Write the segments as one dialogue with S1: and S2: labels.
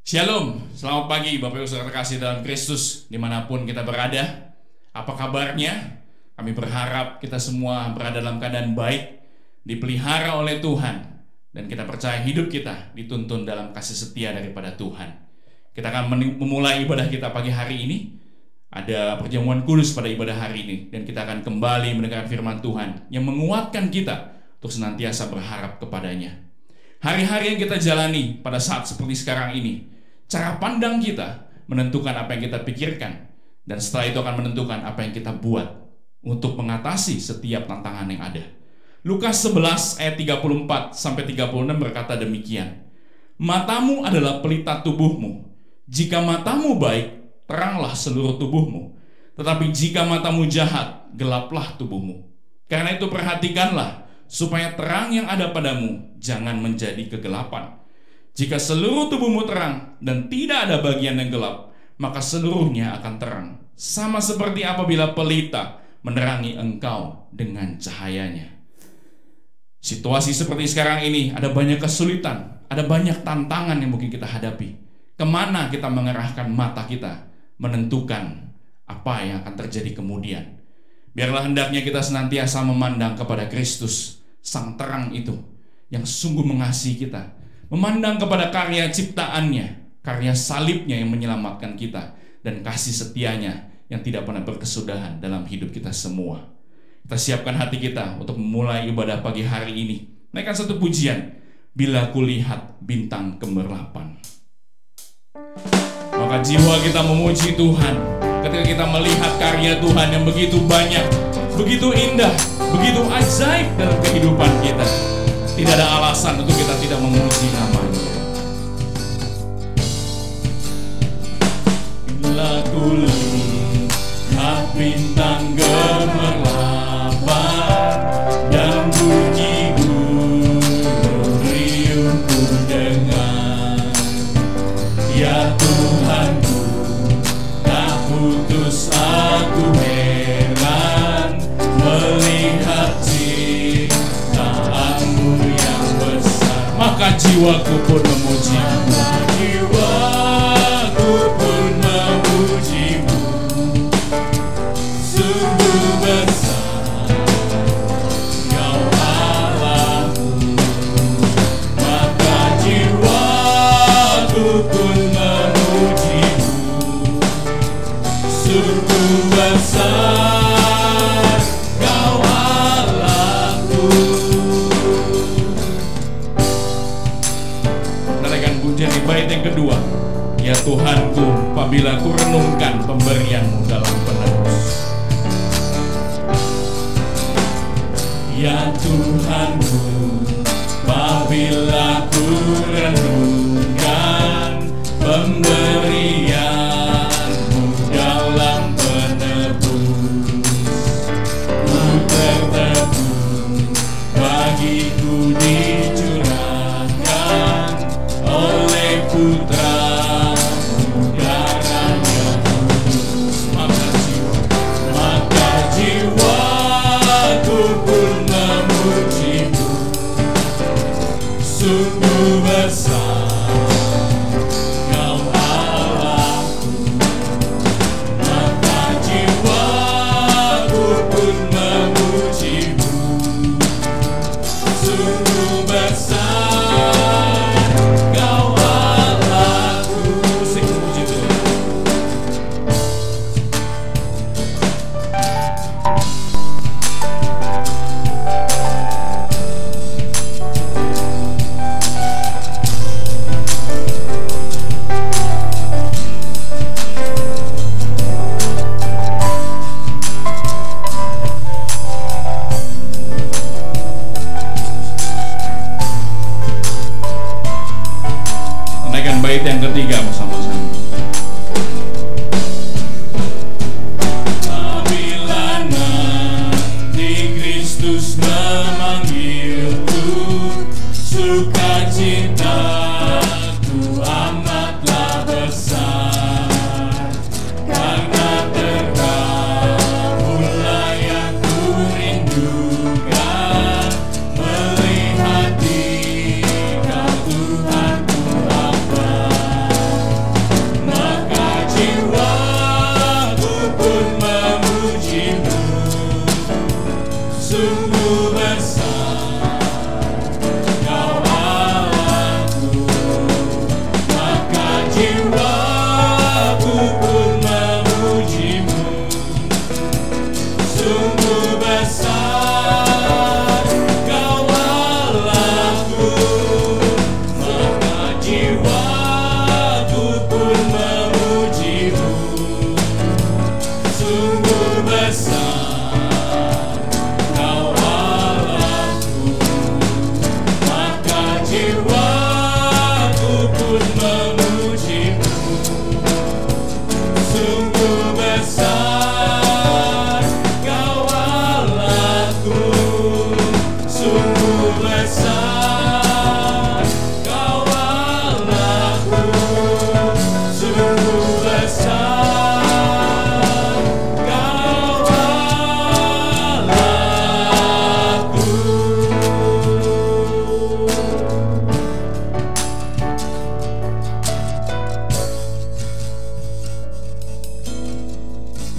S1: Shalom, selamat pagi Bapak Ibu Saudara terkasih dalam Kristus dimanapun kita berada. Apa kabarnya? Kami berharap kita semua berada dalam keadaan baik, dipelihara oleh Tuhan, dan kita percaya hidup kita dituntun dalam kasih setia daripada Tuhan. Kita akan memulai ibadah kita pagi hari ini. Ada perjamuan kudus pada ibadah hari ini, dan kita akan kembali mendengarkan firman Tuhan yang menguatkan kita untuk senantiasa berharap kepadanya. Hari-hari yang kita jalani pada saat seperti sekarang ini, cara pandang kita menentukan apa yang kita pikirkan, dan setelah itu akan menentukan apa yang kita buat untuk mengatasi setiap tantangan yang ada. Lukas 11 ayat 34 sampai 36 berkata demikian. Matamu adalah pelita tubuhmu. Jika matamu baik, teranglah seluruh tubuhmu. Tetapi jika matamu jahat, gelaplah tubuhmu. Karena itu perhatikanlah supaya terang yang ada padamu jangan menjadi kegelapan. Jika seluruh tubuhmu terang dan tidak ada bagian yang gelap, maka seluruhnya akan terang. Sama seperti apabila pelita menerangi engkau dengan cahayanya. Situasi seperti sekarang ini ada banyak kesulitan, ada banyak tantangan yang mungkin kita hadapi. Kemana kita mengerahkan mata kita menentukan apa yang akan terjadi kemudian. Biarlah hendaknya kita senantiasa memandang kepada Kristus, Sang Terang itu, yang sungguh mengasihi kita. Memandang kepada karya ciptaannya, karya salibnya yang menyelamatkan kita, dan kasih setianya yang tidak pernah berkesudahan dalam hidup kita semua. Kita siapkan hati kita untuk memulai ibadah pagi hari ini. Naikkan satu pujian, Bila Kulihat Bintang Kemerlapan. Maka jiwa kita memuji Tuhan ketika kita melihat karya Tuhan yang begitu banyak, begitu indah, begitu ajaib dalam kehidupan kita. Tidak ada alasan untuk kita tidak memuji namanya. Bila kulihat bintang gemerlapan dan bunyi gunung riuh ku dengar, ya Tuhanku, tak putus aku heran melihat ciptaanmu yang besar. Maka jiwaku pun memujimu. Jiwaku pun memujimu. Sungguh besar Kau Allahku. Maka jiwaku pun memujimu. Sungguh besar Kau Allahku. Menaikkan pujian di bait yang kedua. Ya Tuhanku, apabila ku renungkan pemberian-Mu dalam penebus. Ya Tuhanku, apabila ku renungkan pemberian-Mu dalam penebus. Ku tertegun, bagiku dicurahkan oleh Putra-Mu darahnya kudus. Maka jiwaku pun memujimu.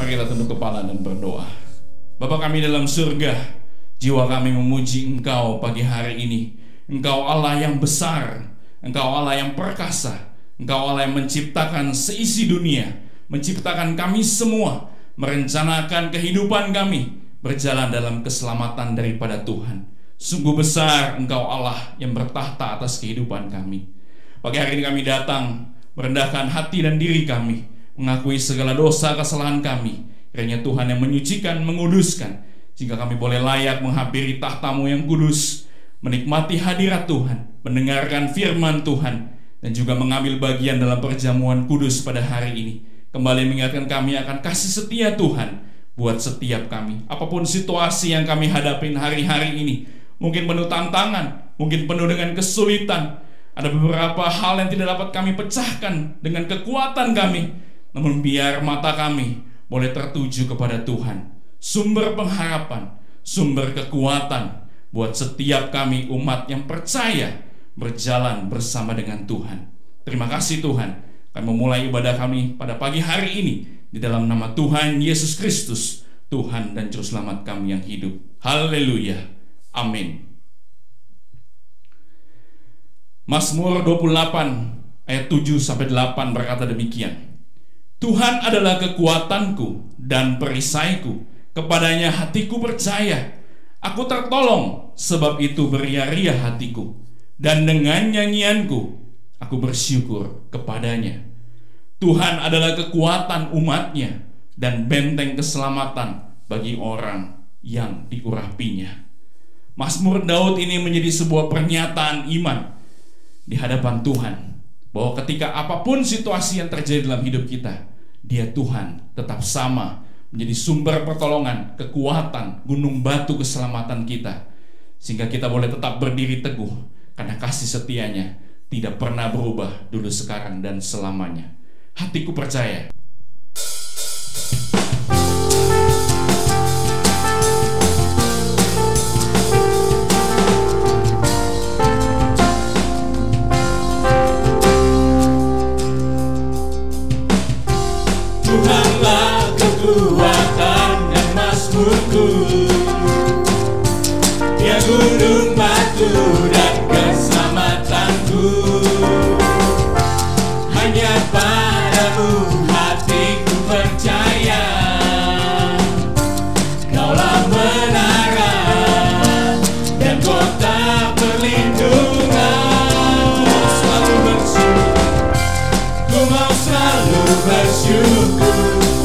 S1: Mari kita tunduk kepala dan berdoa. Bapa kami dalam surga, jiwa kami memuji Engkau pagi hari ini. Engkau Allah yang besar, Engkau Allah yang perkasa, Engkau Allah yang menciptakan seisi dunia, menciptakan kami semua, merencanakan kehidupan kami berjalan dalam keselamatan daripada Tuhan. Sungguh besar Engkau Allah yang bertahta atas kehidupan kami. Pagi hari ini kami datang merendahkan hati dan diri kami, mengakui segala dosa kesalahan kami. Kiranya Tuhan yang menyucikan, menguduskan, sehingga kami boleh layak menghampiri tahta-Mu yang kudus, menikmati hadirat Tuhan, mendengarkan firman Tuhan, dan juga mengambil bagian dalam perjamuan kudus pada hari ini. Kembali mengingatkan kami akan kasih setia Tuhan buat setiap kami. Apapun situasi yang kami hadapin hari-hari ini, mungkin penuh tantangan, mungkin penuh dengan kesulitan, ada beberapa hal yang tidak dapat kami pecahkan dengan kekuatan kami, namun biar mata kami boleh tertuju kepada Tuhan, sumber pengharapan, sumber kekuatan buat setiap kami umat yang percaya berjalan bersama dengan Tuhan. Terima kasih Tuhan. Kami memulai ibadah kami pada pagi hari ini di dalam nama Tuhan Yesus Kristus, Tuhan dan Juru Selamat kami yang hidup. Haleluya. Amin. Mazmur 28 ayat 7-8 berkata demikian. Tuhan adalah kekuatanku dan perisaiku, kepadanya hatiku percaya. Aku tertolong, sebab itu beria-ria hatiku, dan dengan nyanyianku aku bersyukur kepadanya. Tuhan adalah kekuatan umatnya dan benteng keselamatan bagi orang yang diurapinya. Mazmur Daud ini menjadi sebuah pernyataan iman di hadapan Tuhan, bahwa ketika apapun situasi yang terjadi dalam hidup kita, Dia Tuhan tetap sama menjadi sumber pertolongan, kekuatan, gunung batu keselamatan kita, sehingga kita boleh tetap berdiri teguh karena kasih setianya tidak pernah berubah dulu, sekarang, dan selamanya. Hatiku percaya.
S2: Tuhanlah kekuatan dan mazmurku, Dia gunung batu dan keselamatanku. Hanya padamu hatiku percaya, Kaulah menara dan kota perlindungan. Selalu bersyukur, ku mau selalu bersyukur,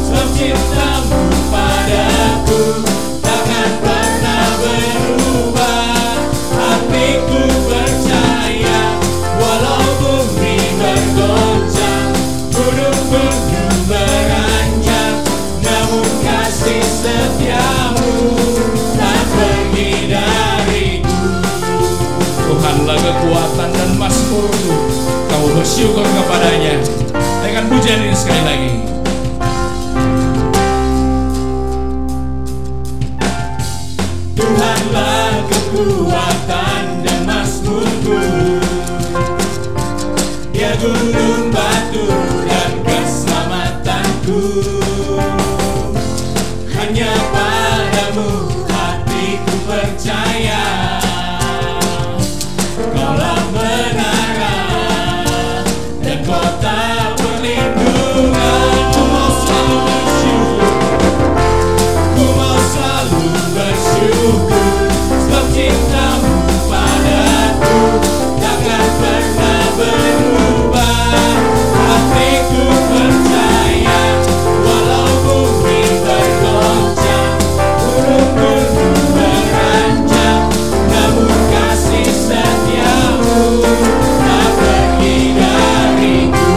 S2: sebab cinta-Mu padaku takkan pernah berubah. Hatiku percaya, walau bumi bergoncang, gunung-gunung beranjak, namun kasih setia-Mu tak pergi dariku.
S1: Tuhanlah kekuatan dan mazmurku, kamu bersyukur kepadanya. Dengan pujian ini sekali lagi.
S2: Tuhanlah kekuatan dan mazmurku, Dia gunung batu dan keselamatanku. Hanya padamu hatiku percaya, Kaulah menara dan kota perlindungan. Ku mau selalu bersyukur, ku mau selalu bersyukur, sebab cinta-Mu padaku takkan pernah berubah. Hatiku percaya, walau bumi bergoncang, gunung-gunung beranjak, namun kasih setia-Mu tak pergi dariku.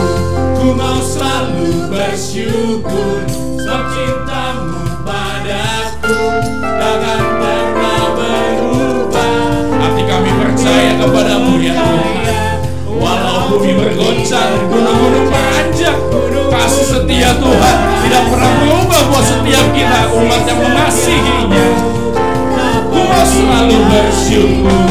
S2: Ku mau selalu bersyukur, sebab cinta-Mu padaku takkan pernah berubah.
S1: Hati kami percaya kepada-Mu ya Tuhan. Walau bumi bergoncang, gunung-gunung beranjak, kasih setia Tuhan tidak pernah berubah buat setiap kita umat yang mengasihinya. Ku mau selalu bersyukur.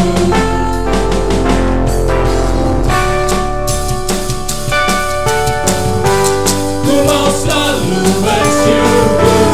S2: Ku mau selalu bersyukur,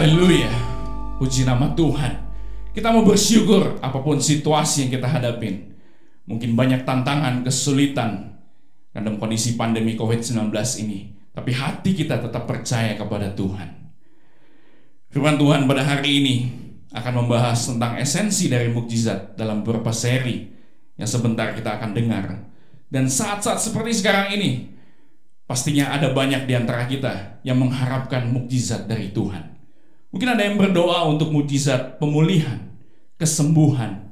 S1: Haleluya. Puji nama Tuhan. Kita mau bersyukur apapun situasi yang kita hadapin. Mungkin banyak tantangan, kesulitan dalam kondisi pandemi COVID-19 ini. Tapi hati kita tetap percaya kepada Tuhan. Firman Tuhan pada hari ini akan membahas tentang esensi dari mukjizat dalam beberapa seri yang sebentar kita akan dengar. Dan saat-saat seperti sekarang ini, pastinya ada banyak di antara kita yang mengharapkan mukjizat dari Tuhan. Mungkin ada yang berdoa untuk mukjizat pemulihan, kesembuhan,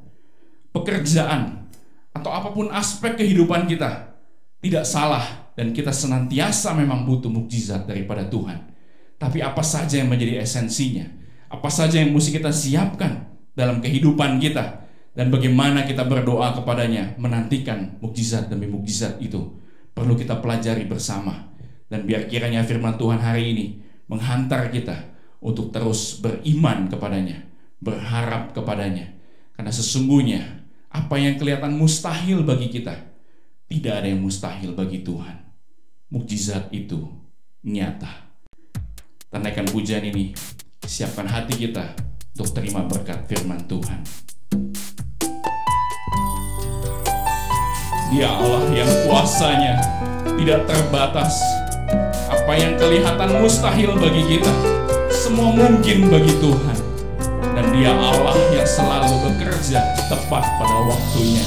S1: pekerjaan, atau apapun aspek kehidupan kita. Tidak salah, dan kita senantiasa memang butuh mukjizat daripada Tuhan. Tapi apa saja yang menjadi esensinya? Apa saja yang mesti kita siapkan dalam kehidupan kita? Dan bagaimana kita berdoa kepadanya, menantikan mukjizat demi mukjizat itu? Perlu kita pelajari bersama. Dan biar kiranya firman Tuhan hari ini menghantar kita untuk terus beriman kepadanya, berharap kepadanya. Karena sesungguhnya apa yang kelihatan mustahil bagi kita, tidak ada yang mustahil bagi Tuhan. Mukjizat itu nyata. Tandaikan pujian ini, siapkan hati kita untuk terima berkat firman Tuhan. Dia Allah yang kuasanya tidak terbatas. Apa yang kelihatan mustahil bagi kita, semua mungkin bagi Tuhan. Dan Dia Allah yang selalu bekerja tepat pada waktunya.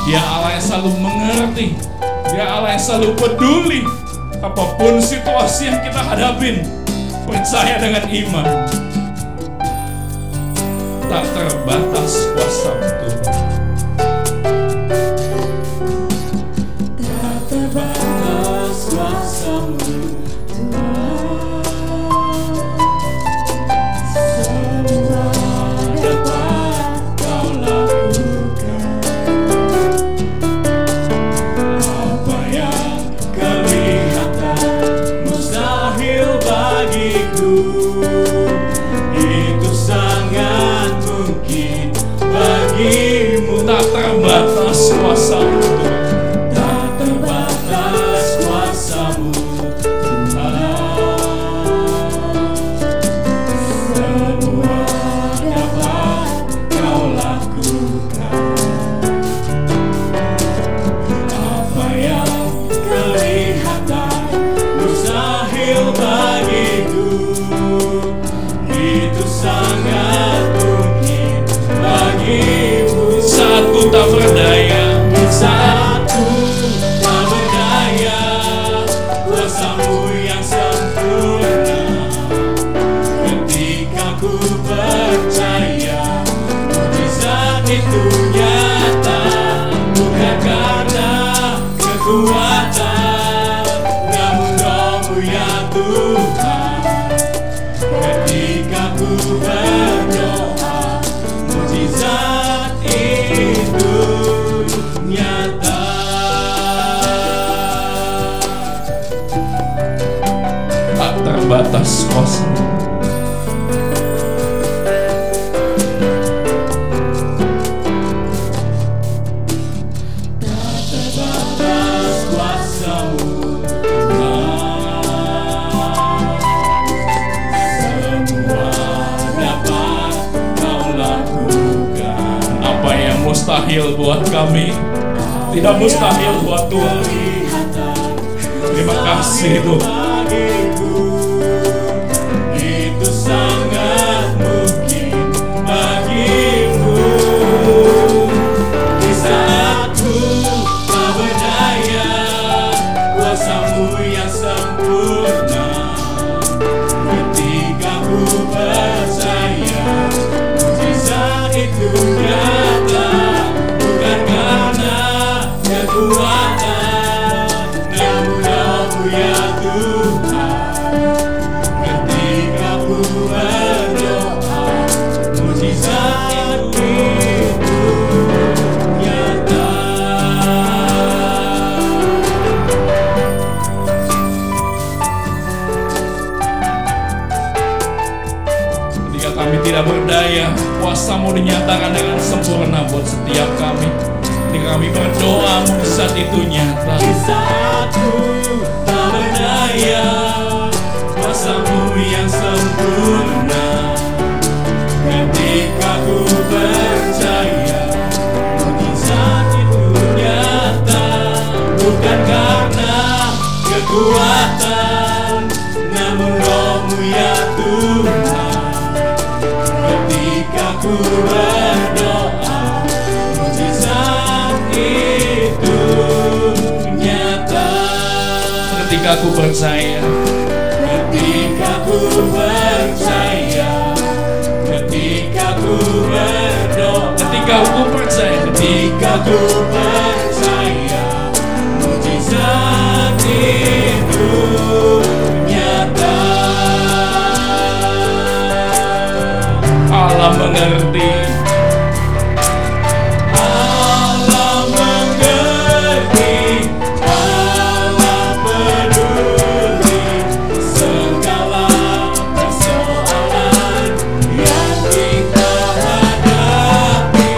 S1: Dia Allah yang selalu mengerti. Dia Allah yang selalu peduli. Apapun situasi yang kita hadapin, percaya dengan iman. Tak terbatas kuasa Tuhan.
S2: Tak terbatas kuasa-Mu Tuhan. Semua dapat Kau lakukan. Apa yang kelihatan mustahil bagiku, itu sangat mungkin bagimu.
S1: Tak terbatas kuasa-Mu Tuhan.
S2: Tak terbatas kuasa-Mu Tuhan. Semua dapat Kau lakukan. Apa yang kelihatan mustahil bagiku, itu sangat mungkin bagimu.
S1: Saat ku tak berdaya,
S2: Saat ku tak berdaya, kuasa-Mu yang sempurna. Ketika ku percaya, mukjizat itu nyata. Bukan karena kekuatan, namun Roh-Mu ya Tuhan. Ketika ku berdoa, mukjizat itu nyata.
S1: tak terbatas kuasa-Mu.
S2: Tak terbatas kuasa-Mu Tuhan. Semua dapat Kau lakukan.
S1: Apa yang mustahil buat kami, tidak mustahil buat Tuhan. Terima kasih Tuhan.
S2: Bagiku, itu sangat mungkin bagimu. Di saat ku tak berdaya, kuasa-Mu yang sempurna. Ketika ku percaya, mukjizat itu nyata. Bukan karena kekuatan, namun Roh-Mu ya Tuhan. Ketika ku berdoa, mukjizat itu nyata.
S1: Ketika kami tidak berdaya, kuasa-Mu dinyatakan dengan sempurna buat setiap kami. Ketika kami berdoa, mukjizat itu nyata.
S2: Di saat ku tak berdaya, kuasa-Mu yang sempurna. kekuatan, namun Roh-Mu ya Tuhan. Ketika ku berdoa, mujizat itu nyata.
S1: Ketika ku percaya,
S2: Ketika ku percaya, ketika ku berdoa,
S1: ketika ku percaya,
S2: ketika ku percaya, mujizat itu nyata.
S1: Allah mengerti.
S2: Allah mengerti, Allah peduli segala persoalan yang kita hadapi.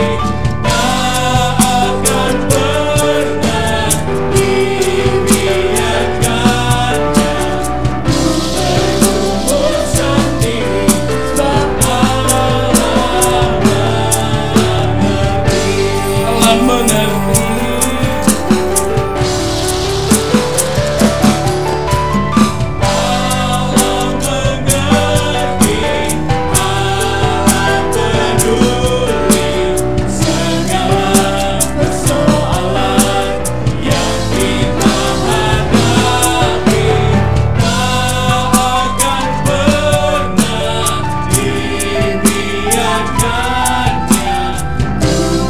S2: Tak akan pernah dibiarkannya berumur sendiri, sebab Allah mengerti.
S1: Allah mengerti.
S2: Allah mengerti, Allah peduli segala persoalan yang kita hadapi. Tak akan pernah dibiarkannya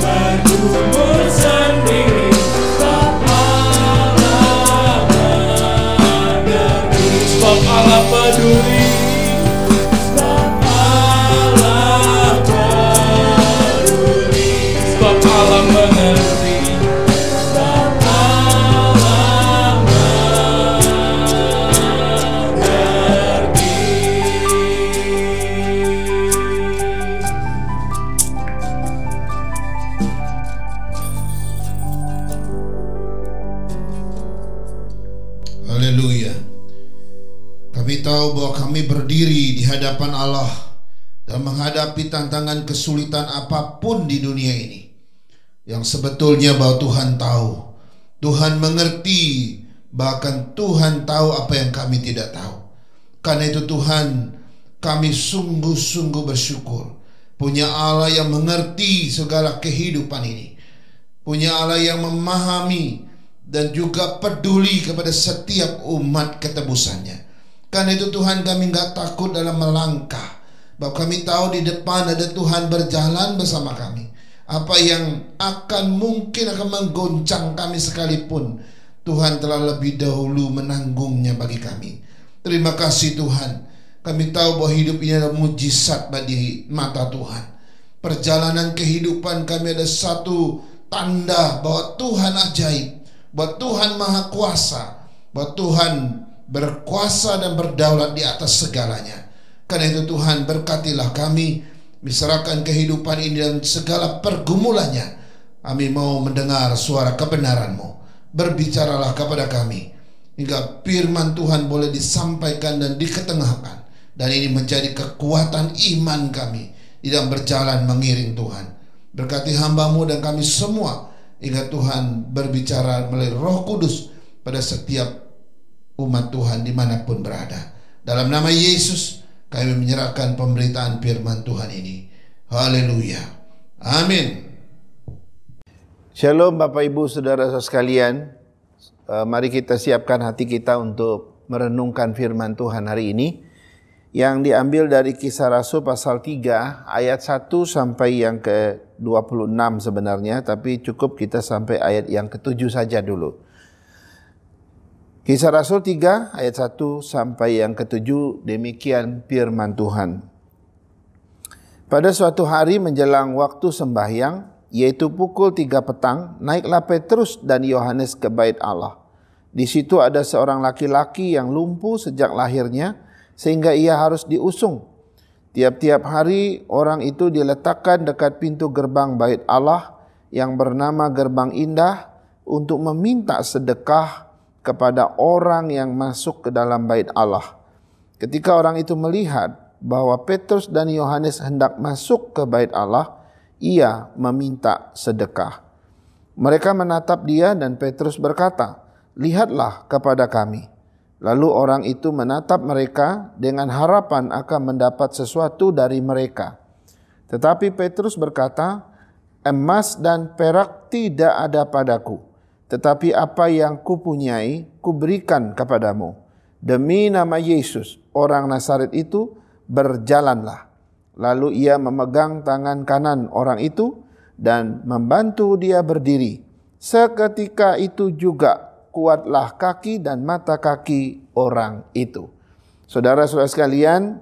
S2: berumur sendiri, sebab Allah mengerti.
S1: Sebab Allah peduli.
S2: Sebab Allah peduli,
S1: Sebab Allah mengerti.
S2: sebab Allah
S3: Haleluya. Kami tahu bahwa kami berdiri di hadapan Allah dan menghadapi tantangan kesulitan apapun di dunia ini. Yang sebetulnya bahwa Tuhan tahu, Tuhan mengerti, bahkan Tuhan tahu apa yang kami tidak tahu. Karena itu Tuhan, kami sungguh-sungguh bersyukur punya Allah yang mengerti segala kehidupan ini, punya Allah yang memahami dan juga peduli kepada setiap umat ketebusannya. Karena itu Tuhan, kami gak takut dalam melangkah, bahwa kami tahu di depan ada Tuhan berjalan bersama kami. Apa yang mungkin akan menggoncang kami sekalipun, Tuhan telah lebih dahulu menanggungnya bagi kami. Terima kasih Tuhan. Kami tahu bahwa hidup ini adalah mujizat bagi mata Tuhan. Perjalanan kehidupan kami ada satu tanda bahwa Tuhan ajaib, bahwa Tuhan maha kuasa, bahwa Tuhan berkuasa dan berdaulat di atas segalanya. Karena itu Tuhan, berkatilah kami, misalkan kehidupan ini dan segala pergumulannya. Kami mau mendengar suara kebenaran-Mu. Berbicaralah kepada kami, hingga firman Tuhan boleh disampaikan dan diketengahkan. Dan ini menjadi kekuatan iman kami di dalam berjalan mengiring Tuhan. Berkati hamba-Mu dan kami semua, hingga Tuhan berbicara melalui Roh Kudus pada setiap umat Tuhan dimanapun berada. Dalam nama Yesus kami menyerahkan pemberitaan firman Tuhan ini. Haleluya. Amin.
S4: Shalom Bapak Ibu Saudara sekalian. Mari kita siapkan hati kita untuk merenungkan firman Tuhan hari ini, yang diambil dari Kisah Rasul pasal 3 ayat 1 sampai yang ke-26 sebenarnya, tapi cukup kita sampai ayat yang ke-7 saja dulu. Kisah Rasul 3 ayat 1 sampai yang ke-7, demikian firman Tuhan. Pada suatu hari menjelang waktu sembahyang, yaitu pukul 3 petang, naiklah Petrus dan Yohanes ke bait Allah. Di situ ada seorang laki-laki yang lumpuh sejak lahirnya, sehingga ia harus diusung. Tiap-tiap hari orang itu diletakkan dekat pintu gerbang bait Allah yang bernama Gerbang Indah untuk meminta sedekah kepada orang yang masuk ke dalam bait Allah. Ketika orang itu melihat bahwa Petrus dan Yohanes hendak masuk ke bait Allah, ia meminta sedekah. Mereka menatap dia dan Petrus berkata, "Lihatlah kepada kami." Lalu orang itu menatap mereka dengan harapan akan mendapat sesuatu dari mereka. Tetapi Petrus berkata, emas dan perak tidak ada padaku, tetapi apa yang kupunyai kuberikan kepadamu. Demi nama Yesus, orang Nazaret itu, berjalanlah. Lalu ia memegang tangan kanan orang itu dan membantu dia berdiri. Seketika itu juga kuatlah kaki dan mata kaki orang itu. Saudara-saudara sekalian,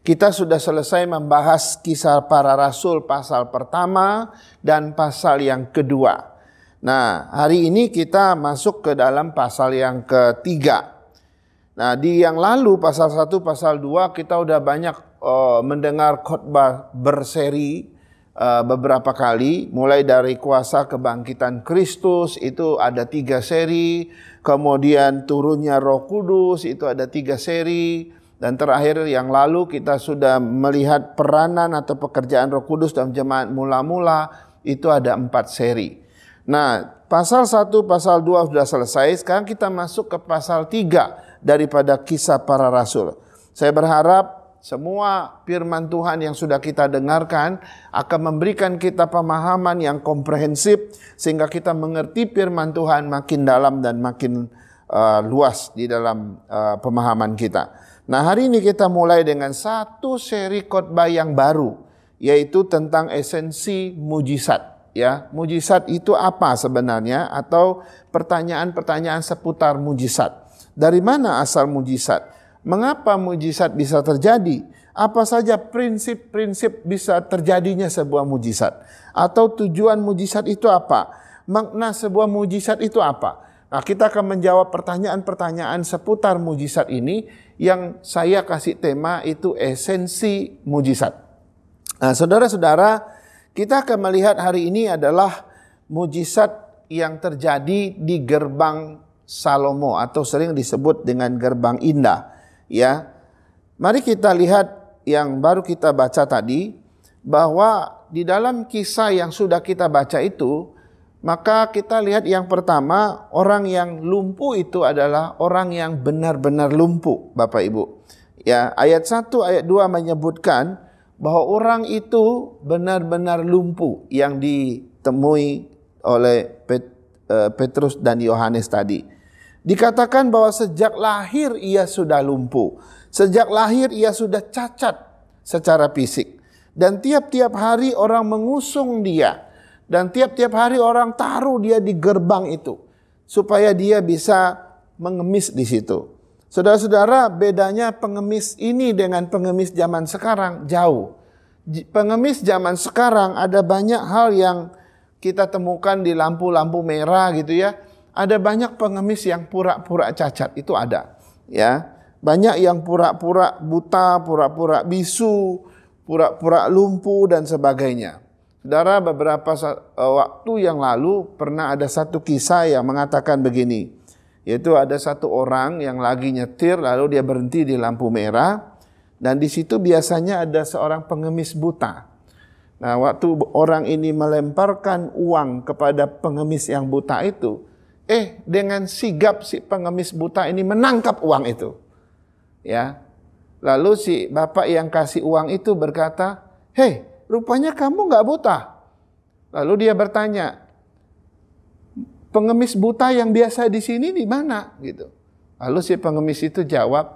S4: kita sudah selesai membahas kisah para rasul pasal pertama dan pasal yang kedua. Nah, hari ini kita masuk ke dalam pasal yang ketiga. Nah, di yang lalu pasal 1, pasal 2 kita udah banyak mendengar khotbah berseri beberapa kali, mulai dari kuasa kebangkitan Kristus itu ada 3 seri, kemudian turunnya Roh Kudus itu ada 3 seri, dan terakhir yang lalu kita sudah melihat peranan atau pekerjaan Roh Kudus dalam jemaat mula-mula itu ada 4 seri. Nah, pasal 1, pasal 2 sudah selesai, sekarang kita masuk ke pasal 3 daripada kisah para rasul. Saya berharap semua firman Tuhan yang sudah kita dengarkan akan memberikan kita pemahaman yang komprehensif sehingga kita mengerti firman Tuhan makin dalam dan makin luas di dalam pemahaman kita. Nah, hari ini kita mulai dengan satu seri khotbah yang baru, yaitu tentang esensi mujizat. Ya, mujizat itu apa sebenarnya, atau pertanyaan-pertanyaan seputar mujizat. Dari mana asal mujizat? Mengapa mujizat bisa terjadi? Apa saja prinsip-prinsip bisa terjadinya sebuah mujizat? Atau tujuan mujizat itu apa? Makna sebuah mujizat itu apa? Nah, kita akan menjawab pertanyaan-pertanyaan seputar mujizat ini yang saya kasih tema itu esensi mujizat. Nah, saudara-saudara, kita akan melihat hari ini adalah mujizat yang terjadi di gerbang Salomo atau sering disebut dengan gerbang indah. Ya, mari kita lihat yang baru kita baca tadi, bahwa di dalam kisah yang sudah kita baca itu, maka kita lihat yang pertama, orang yang lumpuh itu adalah orang yang benar-benar lumpuh, Bapak Ibu. Ya, ayat 1, ayat 2 menyebutkan bahwa orang itu benar-benar lumpuh yang ditemui oleh Petrus dan Yohanes tadi. Dikatakan bahwa sejak lahir ia sudah lumpuh. Sejak lahir ia sudah cacat secara fisik. Dan tiap-tiap hari orang mengusung dia. Dan tiap-tiap hari orang taruh dia di gerbang itu. Supaya dia bisa mengemis di situ. Saudara-saudara, bedanya pengemis ini dengan pengemis zaman sekarang jauh. Pengemis zaman sekarang ada banyak hal yang kita temukan di lampu-lampu merah gitu ya. Ada banyak pengemis yang pura-pura cacat, itu ada. Ya, banyak yang pura-pura buta, pura-pura bisu, pura-pura lumpuh dan sebagainya. Saudara, beberapa waktu yang lalu pernah ada satu kisah yang mengatakan begini, yaitu ada satu orang yang lagi nyetir lalu dia berhenti di lampu merah dan di situ biasanya ada seorang pengemis buta. Nah, waktu orang ini melemparkan uang kepada pengemis yang buta itu, dengan sigap si pengemis buta ini menangkap uang itu. Ya. Lalu si bapak yang kasih uang itu berkata, "Hei, rupanya kamu nggak buta." Lalu dia bertanya, "Pengemis buta yang biasa di sini di mana?" gitu. Lalu si pengemis itu jawab,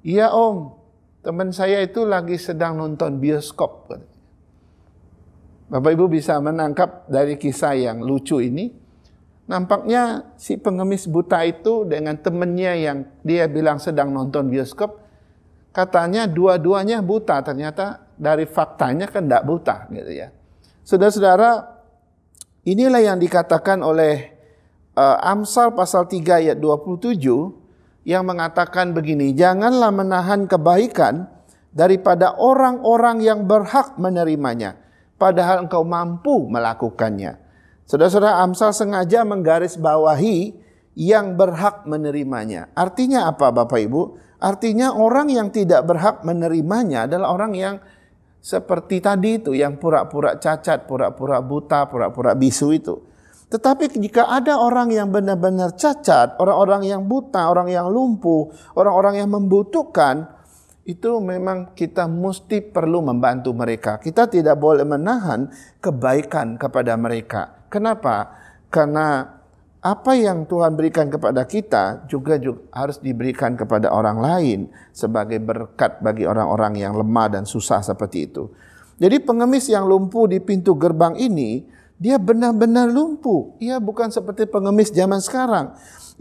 S4: "Iya om, teman saya itu lagi sedang nonton bioskop." Bapak Ibu bisa menangkap dari kisah yang lucu ini. Nampaknya si pengemis buta itu dengan temannya yang dia bilang sedang nonton bioskop, katanya dua-duanya buta, ternyata dari faktanya kan tidak buta gitu ya. Saudara-saudara, inilah yang dikatakan oleh Amsal pasal 3 ayat 27 yang mengatakan begini, "Janganlah menahan kebaikan daripada orang-orang yang berhak menerimanya, padahal engkau mampu melakukannya." Saudara-saudara, Amsal sengaja menggarisbawahi yang berhak menerimanya. Artinya apa Bapak Ibu? Artinya orang yang tidak berhak menerimanya adalah orang yang seperti tadi itu, yang pura-pura cacat, pura-pura buta, pura-pura bisu itu. Tetapi jika ada orang yang benar-benar cacat, orang-orang yang buta, orang yang lumpuh, orang-orang yang membutuhkan, itu memang kita mesti perlu membantu mereka. Kita tidak boleh menahan kebaikan kepada mereka. Kenapa? Karena apa yang Tuhan berikan kepada kita juga harus diberikan kepada orang lain sebagai berkat bagi orang-orang yang lemah dan susah seperti itu. Jadi pengemis yang lumpuh di pintu gerbang ini, dia benar-benar lumpuh. Ia bukan seperti pengemis zaman sekarang.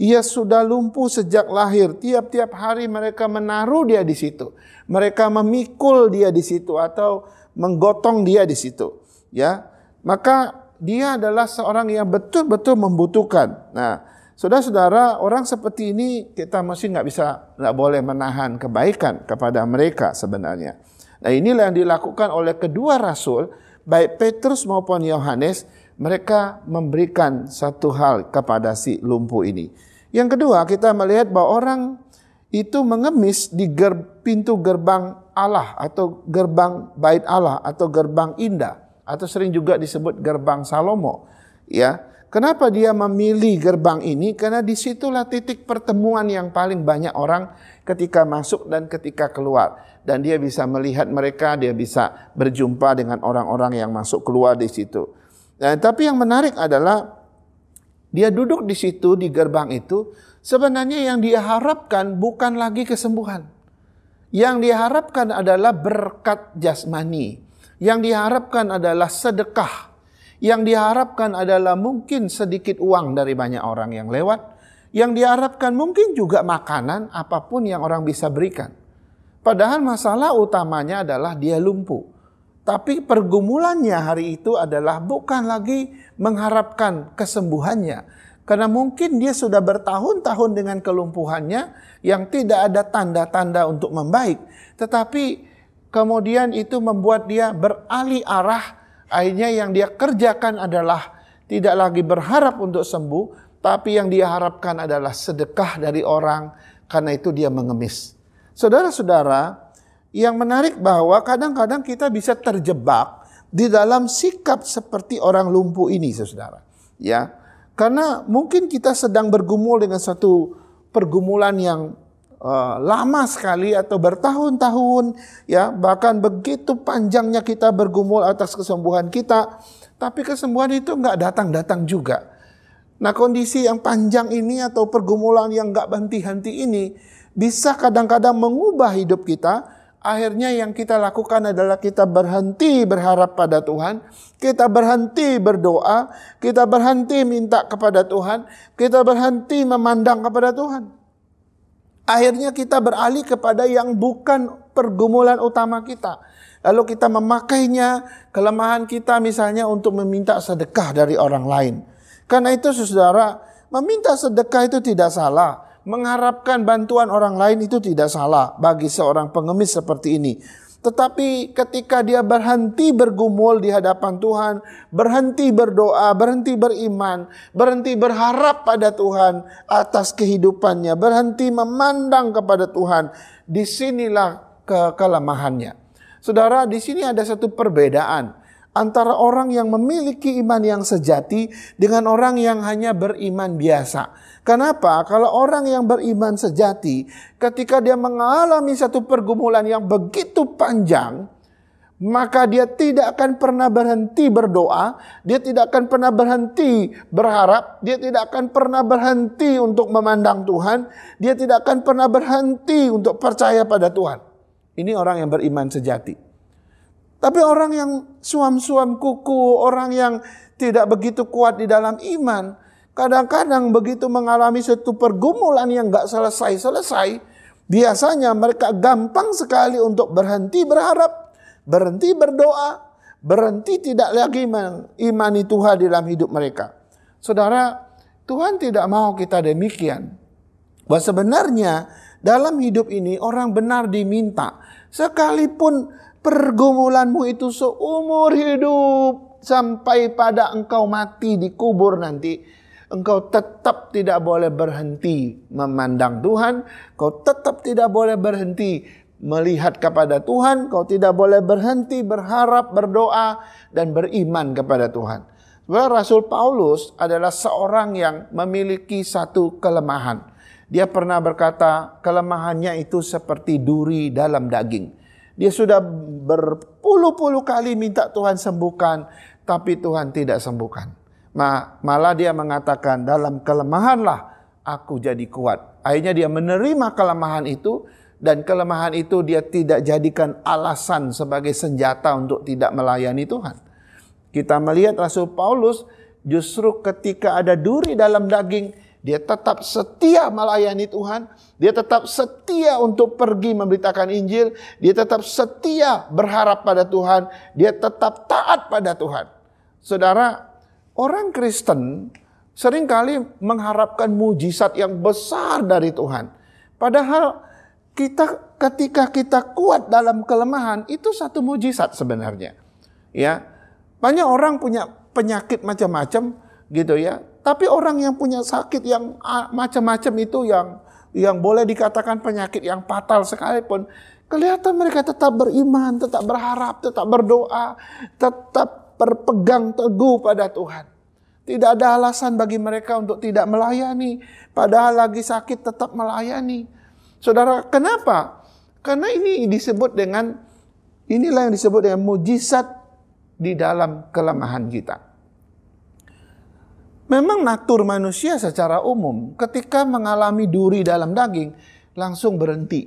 S4: Ia sudah lumpuh sejak lahir. Tiap-tiap hari mereka menaruh dia di situ. Mereka memikul dia di situ atau menggotong dia di situ. Ya, maka dia adalah seorang yang betul-betul membutuhkan. Nah, saudara-saudara, orang seperti ini kita mesti nggak boleh menahan kebaikan kepada mereka sebenarnya. Nah, inilah yang dilakukan oleh kedua rasul. Baik Petrus maupun Yohanes, mereka memberikan satu hal kepada si lumpuh ini. Yang kedua, kita melihat bahwa orang itu mengemis di pintu gerbang Allah atau gerbang bait Allah atau gerbang indah atau sering juga disebut gerbang Salomo. Ya, kenapa dia memilih gerbang ini? Karena disitulah titik pertemuan yang paling banyak orang ketika masuk dan ketika keluar. Dan dia bisa melihat mereka, dia bisa berjumpa dengan orang-orang yang masuk keluar di situ. Nah, tapi yang menarik adalah dia duduk di situ di gerbang itu, sebenarnya yang dia harapkan bukan lagi kesembuhan. Yang diharapkan adalah berkat jasmani. Yang diharapkan adalah sedekah. Yang diharapkan adalah mungkin sedikit uang dari banyak orang yang lewat. Yang diharapkan mungkin juga makanan apapun yang orang bisa berikan. Padahal masalah utamanya adalah dia lumpuh. Tapi pergumulannya hari itu adalah bukan lagi mengharapkan kesembuhannya. Karena mungkin dia sudah bertahun-tahun dengan kelumpuhannya yang tidak ada tanda-tanda untuk membaik. Tetapi kemudian itu membuat dia beralih arah. Akhirnya yang dia kerjakan adalah tidak lagi berharap untuk sembuh. Tapi yang dia harapkan adalah sedekah dari orang. Karena itu dia mengemis. Saudara-saudara, yang menarik bahwa kadang-kadang kita bisa terjebak di dalam sikap seperti orang lumpuh ini, saudara. Ya, karena mungkin kita sedang bergumul dengan satu pergumulan yang lama sekali atau bertahun-tahun, ya, bahkan begitu panjangnya kita bergumul atas kesembuhan kita, tapi kesembuhan itu nggak datang-datang juga. Nah, kondisi yang panjang ini atau pergumulan yang nggak henti-henti ini bisa kadang-kadang mengubah hidup kita. Akhirnya yang kita lakukan adalah kita berhenti berharap pada Tuhan, kita berhenti berdoa, kita berhenti minta kepada Tuhan, kita berhenti memandang kepada Tuhan. Akhirnya kita beralih kepada yang bukan pergumulan utama kita. Lalu kita memakainya, kelemahan kita misalnya untuk meminta sedekah dari orang lain. Karena itu saudara, meminta sedekah itu tidak salah. Mengharapkan bantuan orang lain itu tidak salah bagi seorang pengemis seperti ini. Tetapi ketika dia berhenti bergumul di hadapan Tuhan, berhenti berdoa, berhenti beriman, berhenti berharap pada Tuhan atas kehidupannya, berhenti memandang kepada Tuhan, disinilah kelemahannya. Saudara, di sini ada satu perbedaan antara orang yang memiliki iman yang sejati dengan orang yang hanya beriman biasa. Kenapa? Kalau orang yang beriman sejati, ketika dia mengalami satu pergumulan yang begitu panjang, maka dia tidak akan pernah berhenti berdoa, dia tidak akan pernah berhenti berharap, dia tidak akan pernah berhenti untuk memandang Tuhan, dia tidak akan pernah berhenti untuk percaya pada Tuhan. Ini orang yang beriman sejati. Tapi orang yang suam-suam kuku, orang yang tidak begitu kuat di dalam iman, kadang-kadang begitu mengalami suatu pergumulan yang gak selesai-selesai, biasanya mereka gampang sekali untuk berhenti berharap, berhenti berdoa, berhenti tidak lagi mengimani Tuhan di dalam hidup mereka. Saudara, Tuhan tidak mau kita demikian. Bahwa sebenarnya dalam hidup ini orang benar diminta, sekalipun pergumulanmu itu seumur hidup sampai pada engkau mati dikubur nanti, engkau tetap tidak boleh berhenti memandang Tuhan, engkau tetap tidak boleh berhenti melihat kepada Tuhan, engkau tidak boleh berhenti berharap, berdoa, dan beriman kepada Tuhan. Rasul Paulus adalah seorang yang memiliki satu kelemahan. Dia pernah berkata, kelemahannya itu seperti duri dalam daging. Dia sudah berpuluh-puluh kali minta Tuhan sembuhkan, tapi Tuhan tidak sembuhkan. Malah dia mengatakan, dalam kelemahanlah aku jadi kuat. Akhirnya dia menerima kelemahan itu, dan kelemahan itu dia tidak jadikan alasan sebagai senjata untuk tidak melayani Tuhan. Kita melihat Rasul Paulus justru ketika ada duri dalam daging, dia tetap setia melayani Tuhan, dia tetap setia untuk pergi memberitakan Injil, dia tetap setia berharap pada Tuhan, dia tetap taat pada Tuhan. Saudara, orang Kristen seringkali mengharapkan mujizat yang besar dari Tuhan. Padahal ketika kita kuat dalam kelemahan, itu satu mujizat sebenarnya. Ya. Banyak orang punya penyakit macam-macam gitu ya. Tapi orang yang punya sakit yang macam-macam itu yang boleh dikatakan penyakit yang fatal sekalipun, kelihatan mereka tetap beriman, tetap berharap, tetap berdoa, tetap berpegang teguh pada Tuhan. Tidak ada alasan bagi mereka untuk tidak melayani, padahal lagi sakit tetap melayani. Saudara, kenapa? Karena inilah yang disebut dengan mujizat di dalam kelemahan kita. Memang natur manusia secara umum ketika mengalami duri dalam daging langsung berhenti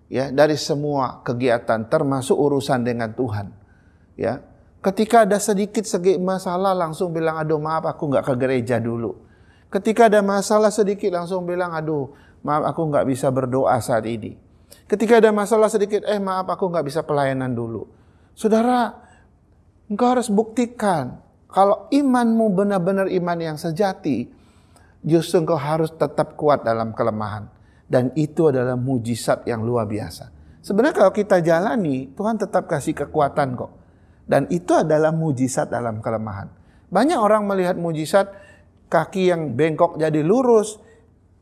S4: ya dari semua kegiatan termasuk urusan dengan Tuhan. Ya. Ketika ada sedikit masalah langsung bilang, aduh maaf aku nggak ke gereja dulu. Ketika ada masalah sedikit langsung bilang, aduh maaf aku nggak bisa berdoa saat ini. Ketika ada masalah sedikit, maaf aku nggak bisa pelayanan dulu. Saudara, engkau harus buktikan kalau imanmu benar-benar iman yang sejati, justru engkau harus tetap kuat dalam kelemahan. Dan itu adalah mujizat yang luar biasa. Sebenarnya kalau kita jalani, Tuhan tetap kasih kekuatan kok. Dan itu adalah mujizat dalam kelemahan. Banyak orang melihat mujizat, kaki yang bengkok jadi lurus,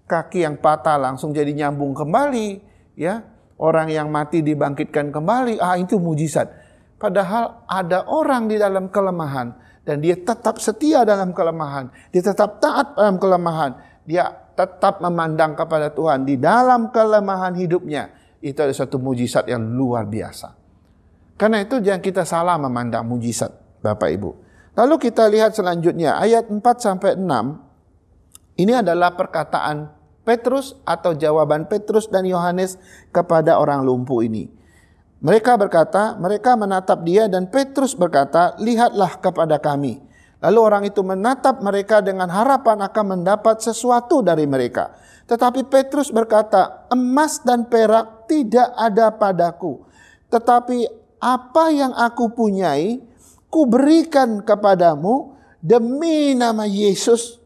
S4: kaki yang patah langsung jadi nyambung kembali, ya. Orang yang mati dibangkitkan kembali, itu mujizat. Padahal ada orang di dalam kelemahan dan dia tetap setia dalam kelemahan, dia tetap taat dalam kelemahan, dia tetap memandang kepada Tuhan di dalam kelemahan hidupnya. Itu adalah satu mujizat yang luar biasa. Karena itu jangan kita salah memandang mujizat, Bapak Ibu. Lalu kita lihat selanjutnya ayat 4-6. Ini adalah perkataan Petrus atau jawaban Petrus dan Yohanes kepada orang lumpuh ini. Mereka berkata, mereka menatap dia dan Petrus berkata, lihatlah kepada kami. Lalu orang itu menatap mereka dengan harapan akan mendapat sesuatu dari mereka. Tetapi Petrus berkata, emas dan perak tidak ada padaku. Tetapi apa yang aku punyai, ku berikan kepadamu, demi nama Yesus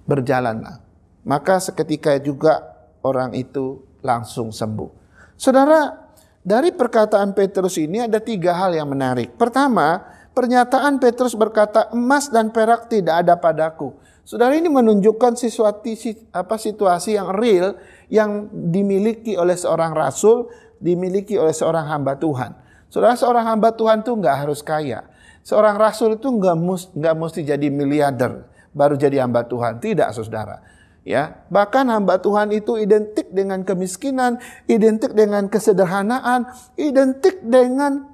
S4: berjalanlah. Maka seketika juga orang itu langsung sembuh. Saudara, dari perkataan Petrus ini ada 3 hal yang menarik. Pertama, pernyataan Petrus berkata, emas dan perak tidak ada padaku. Saudara, ini menunjukkan situasi yang real yang dimiliki oleh seorang rasul, dimiliki oleh seorang hamba Tuhan. Saudara, seorang hamba Tuhan itu nggak harus kaya. Seorang rasul itu nggak mesti jadi miliarder baru jadi hamba Tuhan. Tidak, saudara. Ya, bahkan hamba Tuhan itu identik dengan kemiskinan, identik dengan kesederhanaan, identik dengan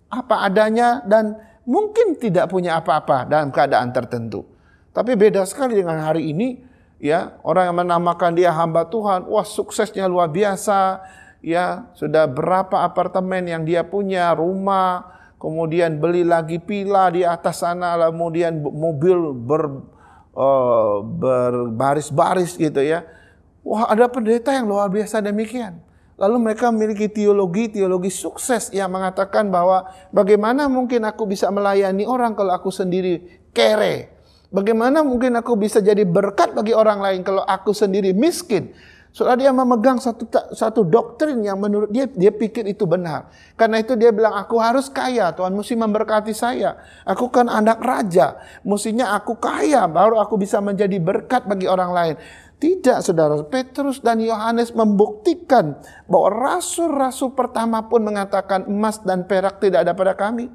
S4: apa adanya dan mungkin tidak punya apa-apa dalam keadaan tertentu. Tapi beda sekali dengan hari ini, ya, orang yang menamakan dia hamba Tuhan, wah suksesnya luar biasa, ya, sudah berapa apartemen yang dia punya, rumah, kemudian beli lagi villa di atas sana, kemudian mobil berbaris-baris gitu ya. Wah, ada pendeta yang luar biasa demikian. Lalu mereka memiliki teologi sukses yang mengatakan bahwa bagaimana mungkin aku bisa melayani orang kalau aku sendiri kere? Bagaimana mungkin aku bisa jadi berkat bagi orang lain kalau aku sendiri miskin? Soalnya dia memegang satu doktrin yang menurut dia pikir itu benar. Karena itu dia bilang, aku harus kaya, Tuhan mesti memberkati saya. Aku kan anak raja, mestinya aku kaya baru aku bisa menjadi berkat bagi orang lain. Tidak, saudara. Petrus dan Yohanes membuktikan bahwa rasul-rasul pertama pun mengatakan emas dan perak tidak ada pada kami.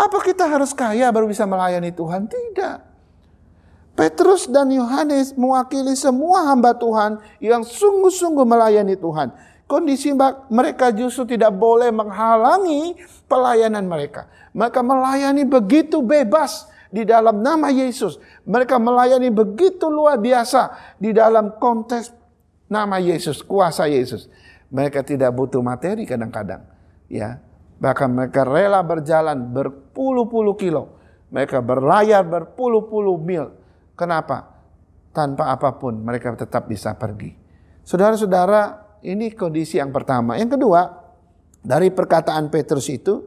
S4: Apa kita harus kaya baru bisa melayani Tuhan? Tidak. Petrus dan Yohanes mewakili semua hamba Tuhan yang sungguh-sungguh melayani Tuhan. Kondisi mereka justru tidak boleh menghalangi pelayanan mereka. Mereka melayani begitu bebas di dalam nama Yesus. Mereka melayani begitu luar biasa di dalam konteks nama Yesus, kuasa Yesus. Mereka tidak butuh materi kadang-kadang, ya. Bahkan mereka rela berjalan berpuluh-puluh kilo. Mereka berlayar berpuluh-puluh mil. Kenapa? Tanpa apapun mereka tetap bisa pergi. Saudara-saudara, ini kondisi yang pertama. Yang kedua, dari perkataan Petrus itu,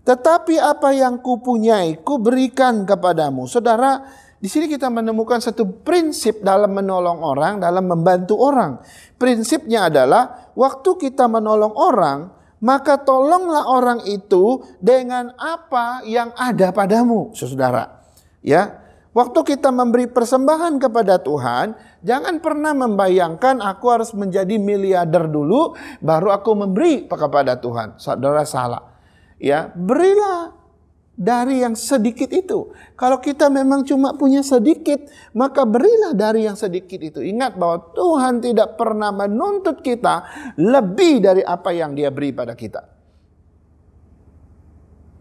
S4: tetapi apa yang kupunyai, kuberikan kepadamu. Saudara, di sini kita menemukan satu prinsip dalam menolong orang, dalam membantu orang. Prinsipnya adalah, waktu kita menolong orang, maka tolonglah orang itu dengan apa yang ada padamu, saudara. Ya, waktu kita memberi persembahan kepada Tuhan, jangan pernah membayangkan aku harus menjadi miliarder dulu, baru aku memberi kepada Tuhan. Saudara, salah. Ya, berilah dari yang sedikit itu. Kalau kita memang cuma punya sedikit, maka berilah dari yang sedikit itu. Ingat bahwa Tuhan tidak pernah menuntut kita lebih dari apa yang Dia beri pada kita.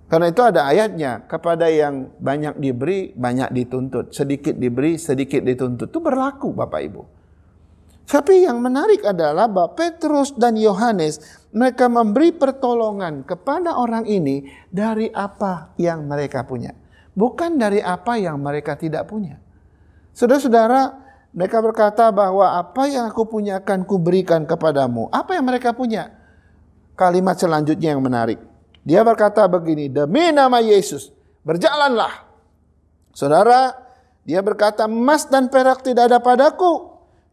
S4: Karena itu ada ayatnya, kepada yang banyak diberi, banyak dituntut. Sedikit diberi, sedikit dituntut. Itu berlaku Bapak Ibu. Tapi yang menarik adalah bahwa Petrus dan Yohanes, mereka memberi pertolongan kepada orang ini dari apa yang mereka punya. Bukan dari apa yang mereka tidak punya. Saudara-saudara, mereka berkata bahwa apa yang aku punya akan kuberikan kepadamu. Apa yang mereka punya? Kalimat selanjutnya yang menarik. Dia berkata begini, demi nama Yesus, berjalanlah. Saudara, dia berkata, emas dan perak tidak ada padaku.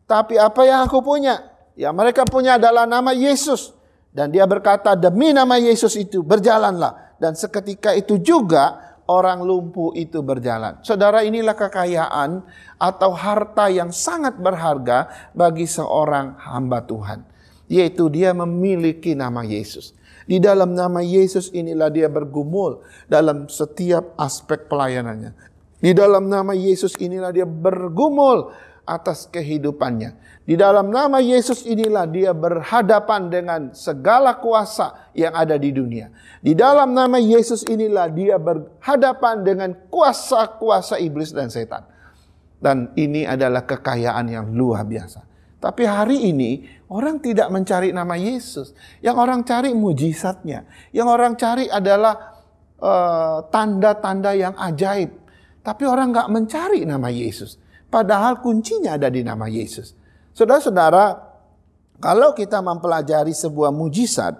S4: Tapi apa yang aku punya? Yang mereka punya adalah nama Yesus. Dan dia berkata, demi nama Yesus itu berjalanlah. Dan seketika itu juga orang lumpuh itu berjalan. Saudara, inilah kekayaan atau harta yang sangat berharga bagi seorang hamba Tuhan. Yaitu dia memiliki nama Yesus. Di dalam nama Yesus inilah dia bergumul dalam setiap aspek pelayanannya. Di dalam nama Yesus inilah dia bergumul atas kehidupannya. Di dalam nama Yesus inilah dia berhadapan dengan segala kuasa yang ada di dunia. Di dalam nama Yesus inilah dia berhadapan dengan kuasa-kuasa iblis dan setan. Dan ini adalah kekayaan yang luar biasa. Tapi hari ini orang tidak mencari nama Yesus. Yang orang cari mujizatnya. Yang orang cari adalah tanda-tanda yang ajaib. Tapi orang gak mencari nama Yesus. Padahal kuncinya ada di nama Yesus. Saudara-saudara, kalau kita mempelajari sebuah mujizat,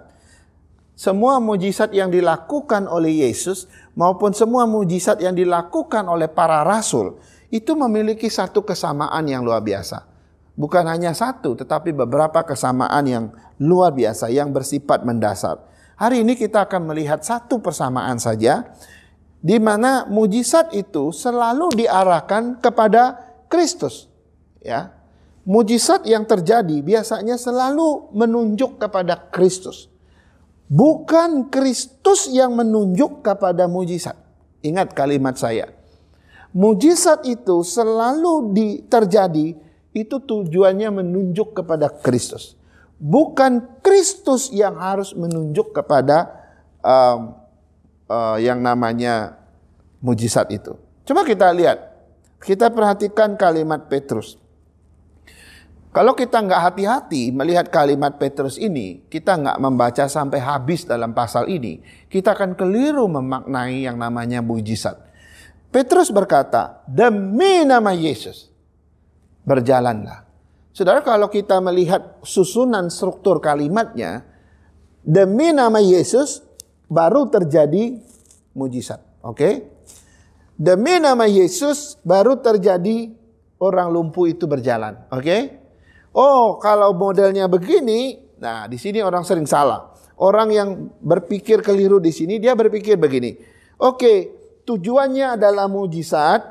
S4: semua mujizat yang dilakukan oleh Yesus maupun semua mujizat yang dilakukan oleh para rasul, itu memiliki satu kesamaan yang luar biasa. Bukan hanya satu, tetapi beberapa kesamaan yang luar biasa, yang bersifat mendasar. Hari ini kita akan melihat satu persamaan saja, di mana mujizat itu selalu diarahkan kepada Kristus, ya. Mujizat yang terjadi biasanya selalu menunjuk kepada Kristus. Bukan Kristus yang menunjuk kepada mujizat. Ingat kalimat saya. Mujizat itu selalu terjadi, itu tujuannya menunjuk kepada Kristus. Bukan Kristus yang harus menunjuk kepada yang namanya mujizat itu. Coba kita lihat. Kita perhatikan kalimat Petrus. Kalau kita nggak hati-hati melihat kalimat Petrus ini, kita nggak membaca sampai habis dalam pasal ini, kita akan keliru memaknai yang namanya mujizat. Petrus berkata, demi nama Yesus, berjalanlah. Saudara, kalau kita melihat susunan struktur kalimatnya, demi nama Yesus baru terjadi mujizat. Oke? Demi nama Yesus baru terjadi orang lumpuh itu berjalan. Oke? Oh, kalau modelnya begini, nah di sini orang sering salah. Orang yang berpikir keliru di sini, dia berpikir begini. Oke, tujuannya adalah mujizat.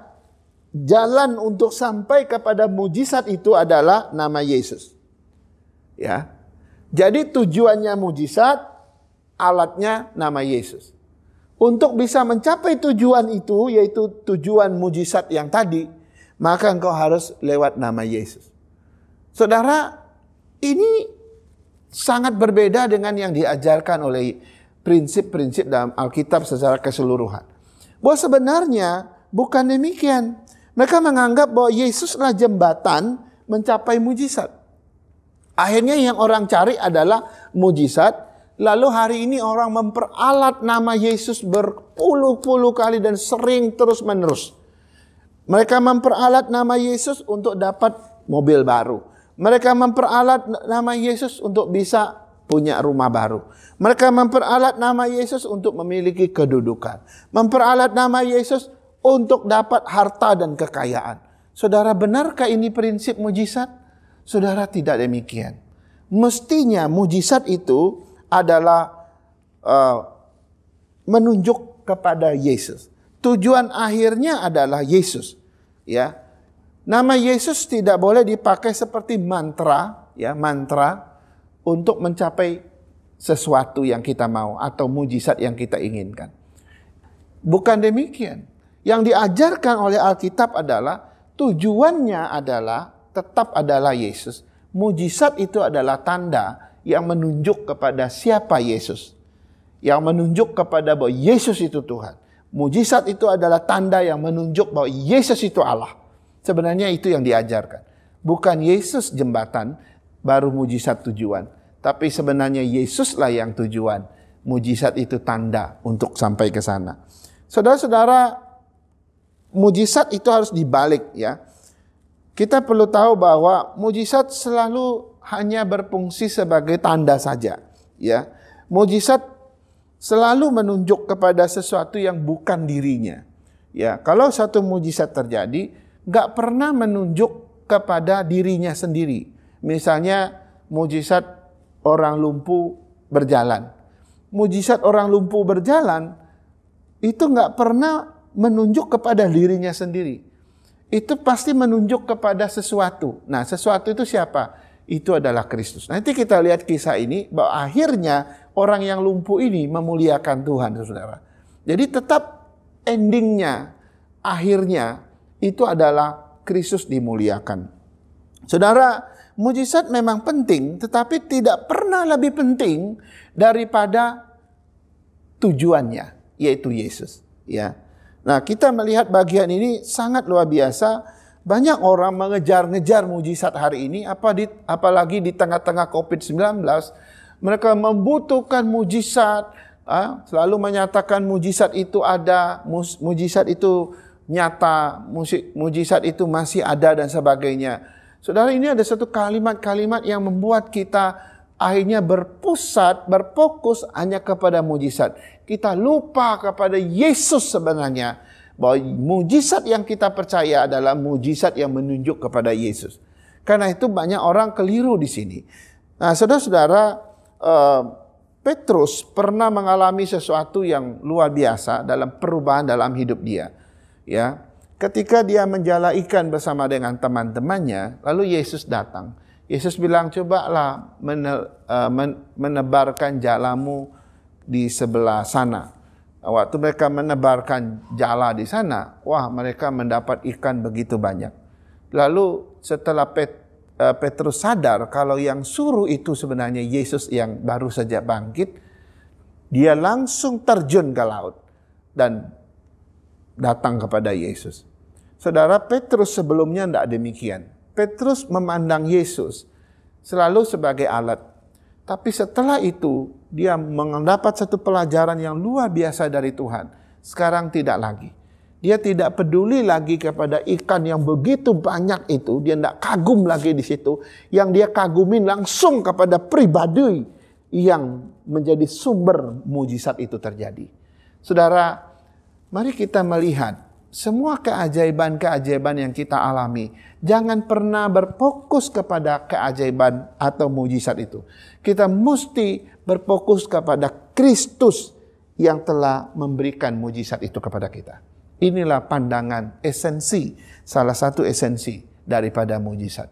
S4: Jalan untuk sampai kepada mujizat itu adalah nama Yesus. Ya. Jadi tujuannya mujizat, alatnya nama Yesus. Untuk bisa mencapai tujuan itu, yaitu tujuan mujizat yang tadi, maka engkau harus lewat nama Yesus. Saudara, ini sangat berbeda dengan yang diajarkan oleh prinsip-prinsip dalam Alkitab secara keseluruhan. Bahwa sebenarnya bukan demikian. Mereka menganggap bahwa Yesuslah jembatan mencapai mujizat. Akhirnya yang orang cari adalah mujizat. Lalu hari ini orang memperalat nama Yesus berpuluh-puluh kali dan sering terus-menerus. Mereka memperalat nama Yesus untuk dapat mobil baru. Mereka memperalat nama Yesus untuk bisa punya rumah baru. Mereka memperalat nama Yesus untuk memiliki kedudukan. Memperalat nama Yesus untuk dapat harta dan kekayaan. Saudara, benarkah ini prinsip mujizat? Saudara, tidak demikian. Mestinya mujizat itu adalah menunjuk kepada Yesus. Tujuan akhirnya adalah Yesus. Ya, nama Yesus tidak boleh dipakai seperti mantra, ya, mantra untuk mencapai sesuatu yang kita mau atau mujizat yang kita inginkan. Bukan demikian. Yang diajarkan oleh Alkitab adalah tujuannya adalah tetap adalah Yesus. Mujizat itu adalah tanda yang menunjuk kepada siapa Yesus. Yang menunjuk kepada bahwa Yesus itu Tuhan. Mujizat itu adalah tanda yang menunjuk bahwa Yesus itu Allah. Sebenarnya itu yang diajarkan. Bukan Yesus jembatan, baru mujizat tujuan. Tapi sebenarnya Yesuslah yang tujuan. Mujizat itu tanda untuk sampai ke sana. Saudara-saudara, mujizat itu harus dibalik, ya. Kita perlu tahu bahwa mujizat selalu hanya berfungsi sebagai tanda saja, ya. Mujizat selalu menunjuk kepada sesuatu yang bukan dirinya. Ya, kalau satu mujizat terjadi, nggak pernah menunjuk kepada dirinya sendiri. Misalnya mujizat orang lumpuh berjalan. Mujizat orang lumpuh berjalan itu nggak pernah menunjuk kepada dirinya sendiri. Itu pasti menunjuk kepada sesuatu. Nah, sesuatu itu siapa? Itu adalah Kristus. Nanti kita lihat kisah ini bahwa akhirnya orang yang lumpuh ini memuliakan Tuhan, saudara. Jadi tetap endingnya, akhirnya itu adalah Kristus dimuliakan. Saudara, mujizat memang penting, tetapi tidak pernah lebih penting daripada tujuannya, yaitu Yesus. Ya. Nah, kita melihat bagian ini sangat luar biasa. Banyak orang mengejar-ngejar mujizat hari ini, apalagi di tengah-tengah COVID-19. Mereka membutuhkan mujizat, selalu menyatakan mujizat itu ada, mujizat itu nyata, mujizat itu masih ada dan sebagainya. Saudara, ini ada satu kalimat-kalimat yang membuat kita akhirnya berfokus hanya kepada mujizat. Kita lupa kepada Yesus sebenarnya. Bahwa mujizat yang kita percaya adalah mujizat yang menunjuk kepada Yesus. Karena itu banyak orang keliru di sini. Nah, saudara-saudara, Petrus pernah mengalami sesuatu yang luar biasa dalam perubahan dalam hidup dia. Ya, ketika dia menjala ikan bersama dengan teman-temannya, lalu Yesus datang. Yesus bilang, cobalah menebarkan jalamu di sebelah sana. Waktu mereka menebarkan jala di sana, wah, mereka mendapat ikan begitu banyak. Lalu setelah Petrus sadar kalau yang suruh itu sebenarnya Yesus yang baru saja bangkit, dia langsung terjun ke laut dan datang kepada Yesus. Saudara, Petrus sebelumnya tidak demikian. Petrus memandang Yesus selalu sebagai alat. Tapi setelah itu, dia mendapat satu pelajaran yang luar biasa dari Tuhan. Sekarang tidak lagi. Dia tidak peduli lagi kepada ikan yang begitu banyak itu. Dia tidak kagum lagi di situ. Yang dia kagumin langsung kepada pribadi yang menjadi sumber mujizat itu terjadi. Saudara, mari kita melihat semua keajaiban-keajaiban yang kita alami. Jangan pernah berfokus kepada keajaiban atau mujizat itu. Kita mesti berfokus kepada Kristus yang telah memberikan mujizat itu kepada kita. Inilah pandangan esensi, salah satu esensi daripada mujizat.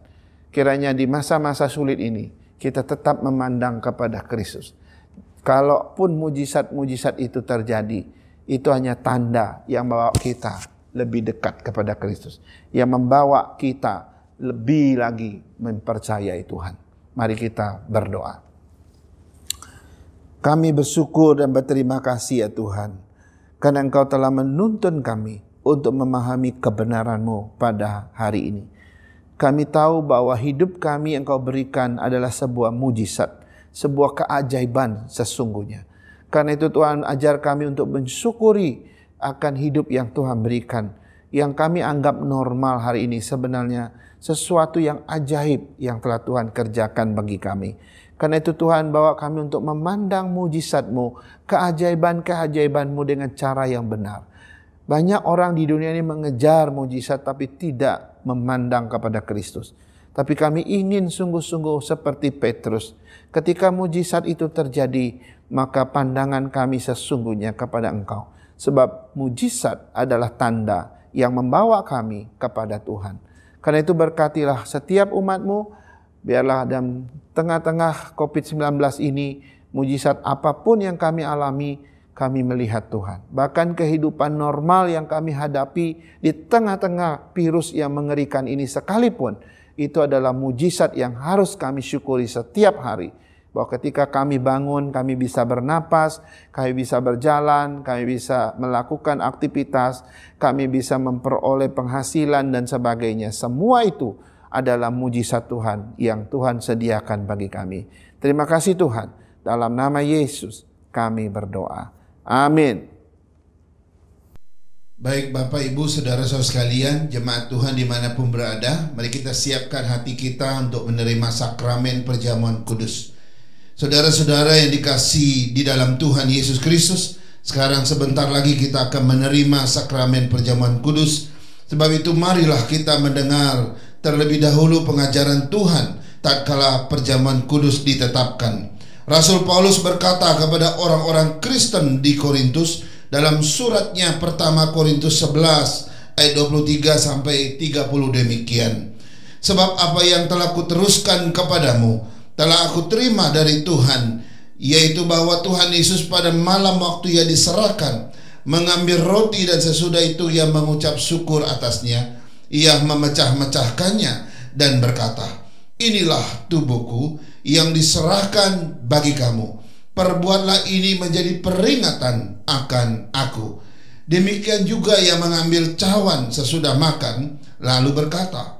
S4: Kiranya di masa-masa sulit ini, kita tetap memandang kepada Kristus. Kalaupun mujizat-mujizat itu terjadi, itu hanya tanda yang membawa kita lebih dekat kepada Kristus, yang membawa kita lebih lagi mempercayai Tuhan. Mari kita berdoa. Kami bersyukur dan berterima kasih ya Tuhan, karena Engkau telah menuntun kami untuk memahami kebenaran-Mu pada hari ini. Kami tahu bahwa hidup kami yang Engkau berikan adalah sebuah mujizat, sebuah keajaiban sesungguhnya. Karena itu Tuhan, ajar kami untuk mensyukuri akan hidup yang Tuhan berikan. Yang kami anggap normal hari ini sebenarnya sesuatu yang ajaib yang telah Tuhan kerjakan bagi kami. Karena itu Tuhan, bawa kami untuk memandang mujizat-Mu, keajaiban-keajaiban-Mu dengan cara yang benar. Banyak orang di dunia ini mengejar mujizat tapi tidak memandang kepada Kristus. Tapi kami ingin sungguh-sungguh seperti Petrus. Ketika mujizat itu terjadi, maka pandangan kami sesungguhnya kepada Engkau. Sebab mujizat adalah tanda yang membawa kami kepada Tuhan. Karena itu berkatilah setiap umat-Mu, biarlah dalam tengah-tengah COVID-19 ini, mujizat apapun yang kami alami, kami melihat Tuhan. Bahkan kehidupan normal yang kami hadapi di tengah-tengah virus yang mengerikan ini sekalipun, itu adalah mujizat yang harus kami syukuri setiap hari. Bahwa ketika kami bangun, kami bisa bernapas, kami bisa berjalan, kami bisa melakukan aktivitas, kami bisa memperoleh penghasilan dan sebagainya. Semua itu adalah mujizat Tuhan yang Tuhan sediakan bagi kami. Terima kasih Tuhan. Dalam nama Yesus kami berdoa. Amin.
S3: Baik Bapak Ibu Saudara-saudara sekalian, jemaat Tuhan dimanapun berada, mari kita siapkan hati kita untuk menerima sakramen perjamuan kudus. Saudara-saudara yang dikasihi di dalam Tuhan Yesus Kristus, sekarang sebentar lagi kita akan menerima sakramen perjamuan kudus. Sebab itu marilah kita mendengar terlebih dahulu pengajaran Tuhan tatkala perjamuan kudus ditetapkan. Rasul Paulus berkata kepada orang-orang Kristen di Korintus dalam suratnya pertama Korintus 11 ayat 23 sampai 30 demikian. Sebab apa yang telah kuteruskan kepadamu telah aku terima dari Tuhan, yaitu bahwa Tuhan Yesus pada malam waktu Ia diserahkan mengambil roti dan sesudah itu Ia mengucap syukur atasnya, Ia memecah-mecahkannya dan berkata, inilah tubuhku yang diserahkan bagi kamu. Perbuatlah ini menjadi peringatan akan aku. Demikian juga Ia mengambil cawan sesudah makan, lalu berkata,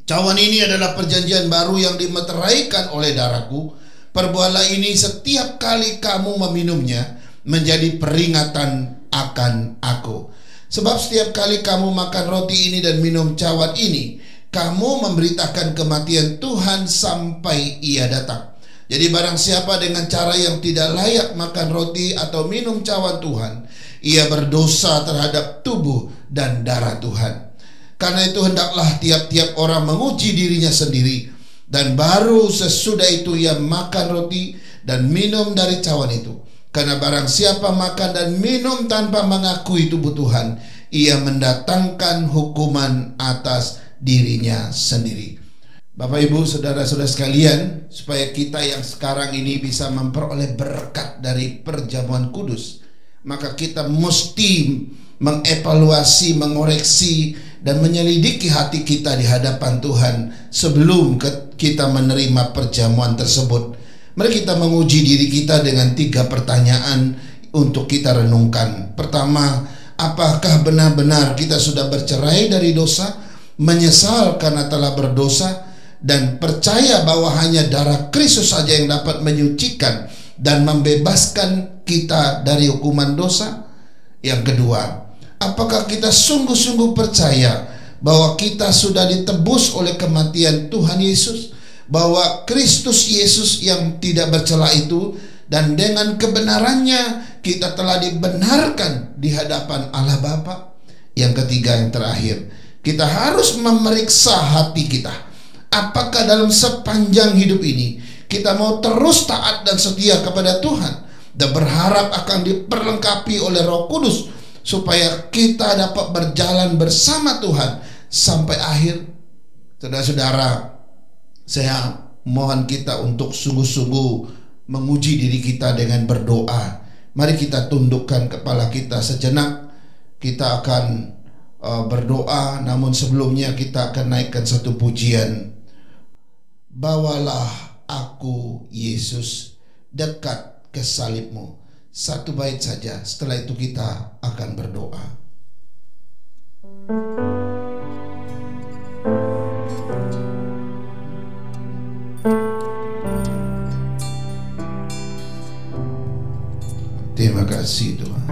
S3: cawan ini adalah perjanjian baru yang dimeteraikan oleh darahku. Perbuatlah ini setiap kali kamu meminumnya menjadi peringatan akan aku. Sebab setiap kali kamu makan roti ini dan minum cawan ini, kamu memberitakan kematian Tuhan sampai Ia datang. Jadi barang siapa dengan cara yang tidak layak makan roti atau minum cawan Tuhan, ia berdosa terhadap tubuh dan darah Tuhan. Karena itu hendaklah tiap-tiap orang menguji dirinya sendiri, dan baru sesudah itu ia makan roti dan minum dari cawan itu. Karena barang siapa makan dan minum tanpa mengakui tubuh Tuhan, ia mendatangkan hukuman atas dirinya sendiri. Bapak Ibu Saudara-saudara sekalian, supaya kita yang sekarang ini bisa memperoleh berkat dari perjamuan kudus, maka kita mesti mengevaluasi, mengoreksi dan menyelidiki hati kita di hadapan Tuhan sebelum kita menerima perjamuan tersebut. Mari kita menguji diri kita dengan 3 pertanyaan untuk kita renungkan. Pertama, apakah benar-benar kita sudah bercerai dari dosa, menyesal karena telah berdosa, dan percaya bahwa hanya darah Kristus saja yang dapat menyucikan dan membebaskan kita dari hukuman dosa? Yang kedua, apakah kita sungguh-sungguh percaya bahwa kita sudah ditebus oleh kematian Tuhan Yesus, bahwa Kristus Yesus yang tidak bercela itu, dan dengan kebenarannya kita telah dibenarkan di hadapan Allah Bapa? Yang ketiga, yang terakhir, kita harus memeriksa hati kita. Apakah dalam sepanjang hidup ini kita mau terus taat dan setia kepada Tuhan dan berharap akan diperlengkapi oleh Roh Kudus supaya kita dapat berjalan bersama Tuhan sampai akhir? Saudara-saudara, saya mohon kita untuk sungguh-sungguh menguji diri kita dengan berdoa, Mari kita tundukkan kepala kita sejenak. Kita akan berdoa, namun sebelumnya kita akan naikkan satu pujian. Bawalah aku Yesus dekat ke salibmu. Satu bait saja, setelah itu kita akan berdoa. Terima kasih Tuhan.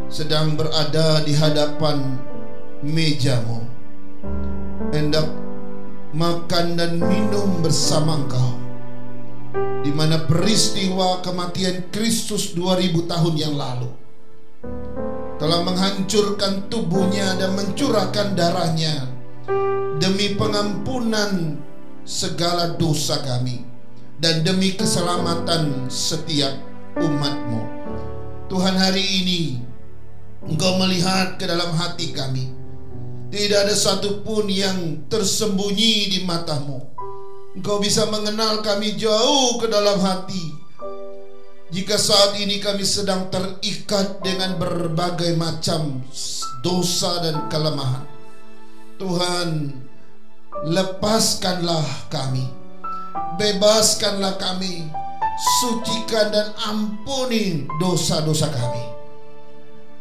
S3: Sedang berada di hadapan mejamu, hendak makan dan minum bersama Engkau, di mana peristiwa kematian Kristus 2000 tahun yang lalu telah menghancurkan tubuhnya dan mencurahkan darahnya demi pengampunan segala dosa kami dan demi keselamatan setiap umat-Mu. Tuhan, hari ini Engkau melihat ke dalam hati kami. Tidak ada satupun yang tersembunyi di mata-Mu. Engkau bisa mengenal kami jauh ke dalam hati. Jika saat ini kami sedang terikat dengan berbagai macam dosa dan kelemahan, Tuhan, lepaskanlah kami, bebaskanlah kami, sucikan dan ampuni dosa-dosa kami.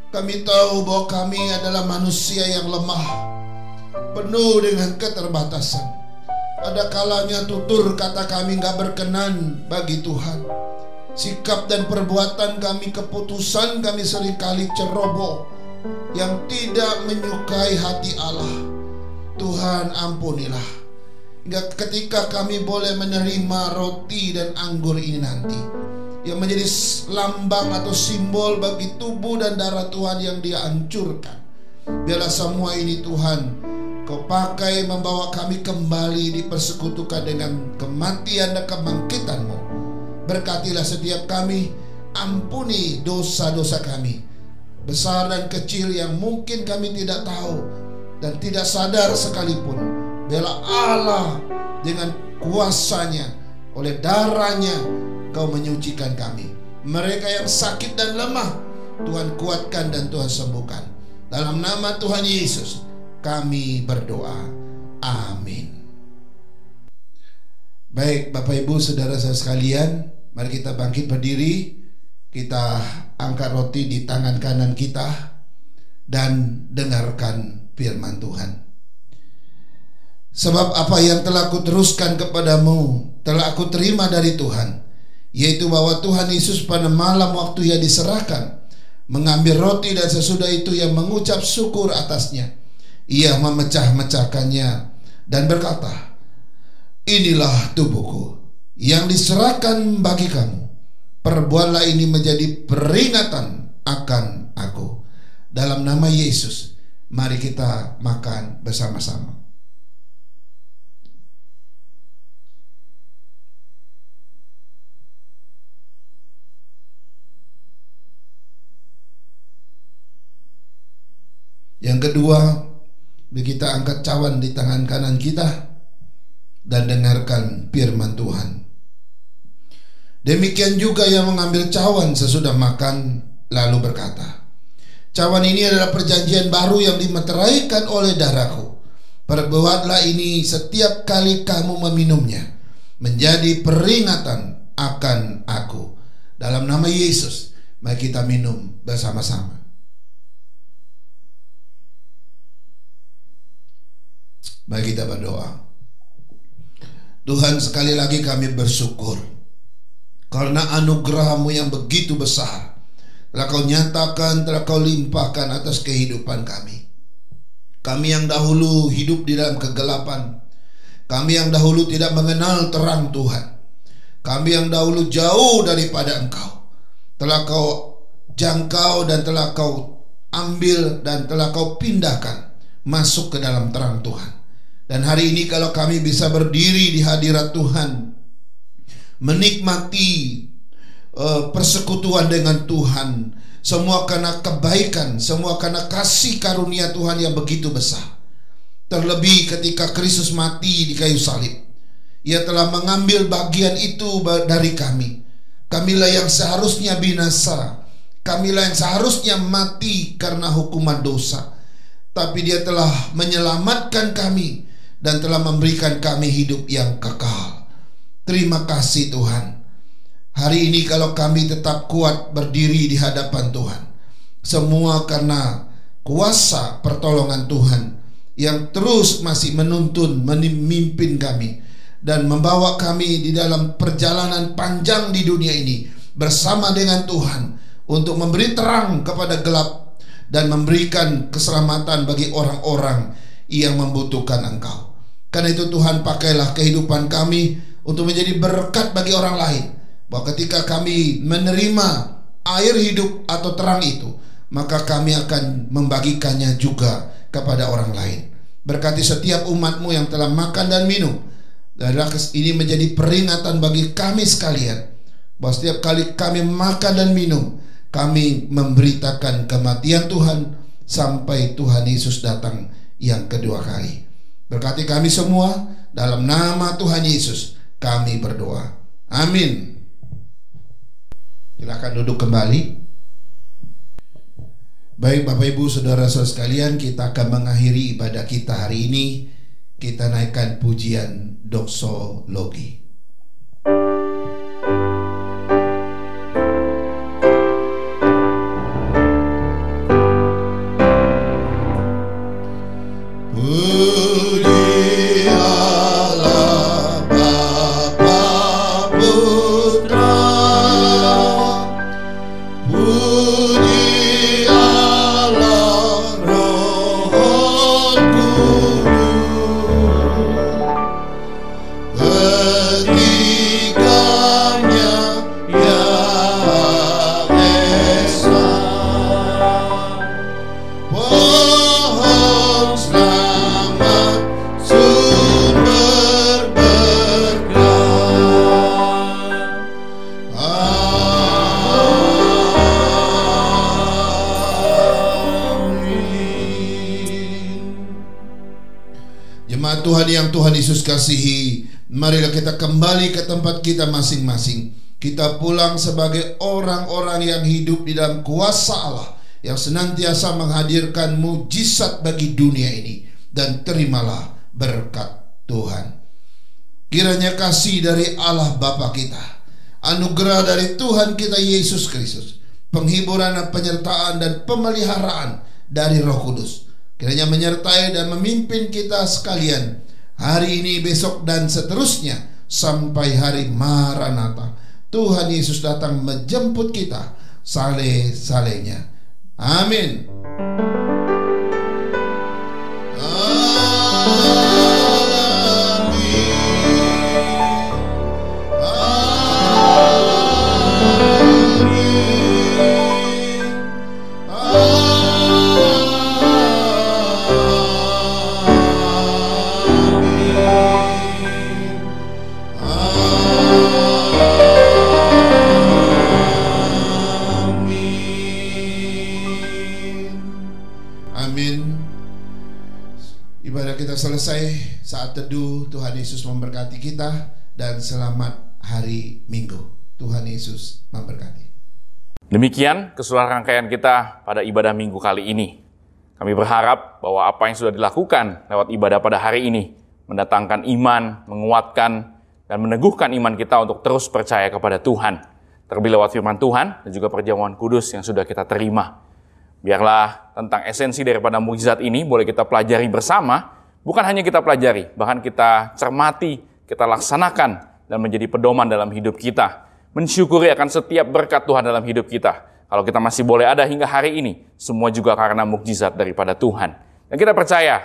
S3: Kami tahu bahwa kami adalah manusia yang lemah, penuh dengan keterbatasan. Ada kalanya tutur kata kami gak berkenan bagi Tuhan. Sikap dan perbuatan kami, keputusan kami seringkali ceroboh yang tidak menyukai hati Allah. Tuhan, ampunilah. Hingga ketika kami boleh menerima roti dan anggur ini nanti, yang menjadi lambang atau simbol bagi tubuh dan darah Tuhan yang Dia hancurkan, biarlah semua ini Tuhan Kau pakai membawa kami kembali dipersekutukan dengan kematian dan kebangkitan-Mu. Berkatilah setiap kami, ampuni dosa-dosa kami, besar dan kecil yang mungkin kami tidak tahu dan tidak sadar sekalipun. Biarlah Allah dengan kuasa-Nya, oleh darah-Nya, Kau menyucikan kami. Mereka yang sakit dan lemah, Tuhan kuatkan dan Tuhan sembuhkan. Dalam nama Tuhan Yesus kami berdoa. Amin. Baik Bapak Ibu saudara-saudara sekalian, mari kita bangkit berdiri. Kita angkat roti di tangan kanan kita dan dengarkan firman Tuhan. Sebab apa yang telah kuteruskan kepadamu telah aku terima dari Tuhan, yaitu bahwa Tuhan Yesus pada malam waktu Ia diserahkan mengambil roti, dan sesudah itu Ia mengucap syukur atasnya. Ia memecah-mecahkannya dan berkata, inilah tubuhku yang diserahkan bagi kamu. Perbuatlah ini menjadi peringatan akan aku. Dalam nama Yesus, mari kita makan bersama-sama. Yang kedua, kita angkat cawan di tangan kanan kita dan dengarkan firman Tuhan. Demikian juga yang mengambil cawan sesudah makan lalu berkata, cawan ini adalah perjanjian baru yang dimeteraikan oleh darahku. Perbuatlah ini setiap kali kamu meminumnya, menjadi peringatan akan aku. Dalam nama Yesus, mari kita minum bersama-sama. Mari kita berdoa. Tuhan, sekali lagi kami bersyukur karena anugerah-Mu yang begitu besar telah Kau nyatakan, telah Kau limpahkan atas kehidupan kami. Kami yang dahulu hidup di dalam kegelapan, kami yang dahulu tidak mengenal terang Tuhan, kami yang dahulu jauh daripada Engkau, telah Kau jangkau dan telah Kau ambil dan telah Kau pindahkan masuk ke dalam terang Tuhan. Dan hari ini kalau kami bisa berdiri di hadirat Tuhan, menikmati persekutuan dengan Tuhan, semua karena kebaikan, semua karena kasih karunia Tuhan yang begitu besar. Terlebih ketika Kristus mati di kayu salib, Ia telah mengambil bagian itu dari kami. Kamilah yang seharusnya binasa, kamilah yang seharusnya mati karena hukuman dosa, tapi Dia telah menyelamatkan kami dan telah memberikan kami hidup yang kekal. Terima kasih Tuhan. Hari ini kalau kami tetap kuat berdiri di hadapan Tuhan, semua karena kuasa pertolongan Tuhan yang terus masih menuntun, memimpin kami dan membawa kami di dalam perjalanan panjang di dunia ini bersama dengan Tuhan untuk memberi terang kepada gelap dan memberikan keselamatan bagi orang-orang yang membutuhkan Engkau. Karena itu Tuhan, pakailah kehidupan kami untuk menjadi berkat bagi orang lain, bahwa ketika kami menerima air hidup atau terang itu, maka kami akan membagikannya juga kepada orang lain. Berkati setiap umat-Mu yang telah makan dan minum. Ini menjadi peringatan bagi kami sekalian, bahwa setiap kali kami makan dan minum, kami memberitakan kematian Tuhan sampai Tuhan Yesus datang yang kedua kali. Berkati kami semua, dalam nama Tuhan Yesus kami berdoa. Amin. Silakan duduk kembali. Baik Bapak Ibu Saudara-saudara sekalian, kita akan mengakhiri ibadah kita hari ini. Kita naikkan pujian doksologi. Tuhan yang Tuhan Yesus kasihi, marilah kita kembali ke tempat kita masing-masing. Kita pulang sebagai orang-orang yang hidup di dalam kuasa Allah, yang senantiasa menghadirkan mujizat bagi dunia ini. Dan terimalah berkat Tuhan. Kiranya kasih dari Allah Bapa kita, anugerah dari Tuhan kita Yesus Kristus, penghiburan dan penyertaan dan pemeliharaan dari Roh Kudus, kiranya menyertai dan memimpin kita sekalian hari ini, besok, dan seterusnya sampai hari Maranatha. Tuhan Yesus datang menjemput kita saleh-salehnya. Amin. Amin. saat teduh. Tuhan Yesus memberkati kita dan selamat hari Minggu. Tuhan Yesus memberkati.
S1: Demikian keseluruhan rangkaian kita pada ibadah Minggu kali ini. Kami berharap bahwa apa yang sudah dilakukan lewat ibadah pada hari ini mendatangkan iman, menguatkan, dan meneguhkan iman kita untuk terus percaya kepada Tuhan. Terlebih lewat firman Tuhan dan juga perjamuan kudus yang sudah kita terima. Biarlah tentang esensi daripada mukjizat ini boleh kita pelajari bersama. Bukan hanya kita pelajari, bahkan kita cermati, kita laksanakan, dan menjadi pedoman dalam hidup kita. Mensyukuri akan setiap berkat Tuhan dalam hidup kita. Kalau kita masih boleh ada hingga hari ini, semua juga karena mukjizat daripada Tuhan. Dan kita percaya,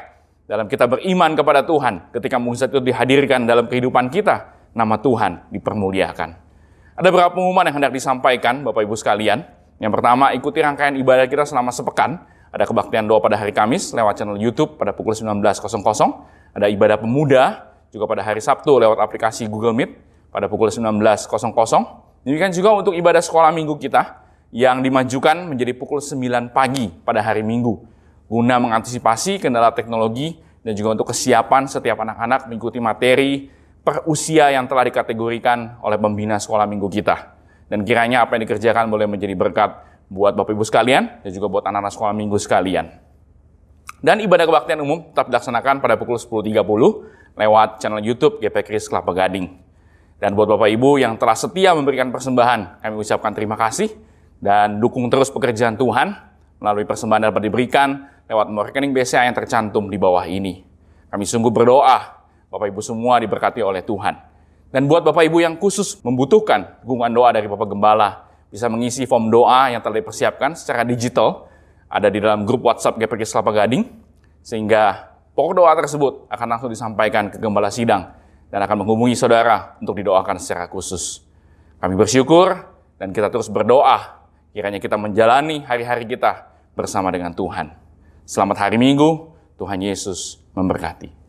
S1: dalam kita beriman kepada Tuhan, ketika mukjizat itu dihadirkan dalam kehidupan kita, nama Tuhan dipermuliakan. Ada beberapa pengumuman yang hendak disampaikan, Bapak Ibu sekalian. Yang pertama, ikuti rangkaian ibadah kita selama sepekan. Ada kebaktian doa pada hari Kamis lewat channel YouTube pada pukul 19.00. Ada ibadah pemuda juga pada hari Sabtu lewat aplikasi Google Meet pada pukul 19.00. Demikian juga untuk ibadah sekolah minggu kita yang dimajukan menjadi pukul 9 pagi pada hari Minggu, guna mengantisipasi kendala teknologi dan juga untuk kesiapan setiap anak-anak mengikuti materi per usia yang telah dikategorikan oleh pembina sekolah minggu kita. Dan kiranya apa yang dikerjakan boleh menjadi berkat buat Bapak Ibu sekalian dan juga buat anak-anak sekolah minggu sekalian. Dan ibadah kebaktian umum tetap dilaksanakan pada pukul 10.30 lewat channel YouTube GP Kris Kelapa Gading. Dan buat Bapak Ibu yang telah setia memberikan persembahan, kami ucapkan terima kasih. Dan dukung terus pekerjaan Tuhan melalui persembahan dapat diberikan lewat nomor rekening BCA yang tercantum di bawah ini. Kami sungguh berdoa, Bapak Ibu semua diberkati oleh Tuhan. Dan buat Bapak Ibu yang khusus membutuhkan dukungan doa dari Bapak Gembala, bisa mengisi form doa yang telah dipersiapkan secara digital, ada di dalam grup WhatsApp GPK Kelapa Gading, sehingga pokok doa tersebut akan langsung disampaikan ke Gembala Sidang dan akan menghubungi saudara untuk didoakan secara khusus. Kami bersyukur dan kita terus berdoa, kiranya kita menjalani hari-hari kita bersama dengan Tuhan. Selamat hari Minggu, Tuhan Yesus memberkati.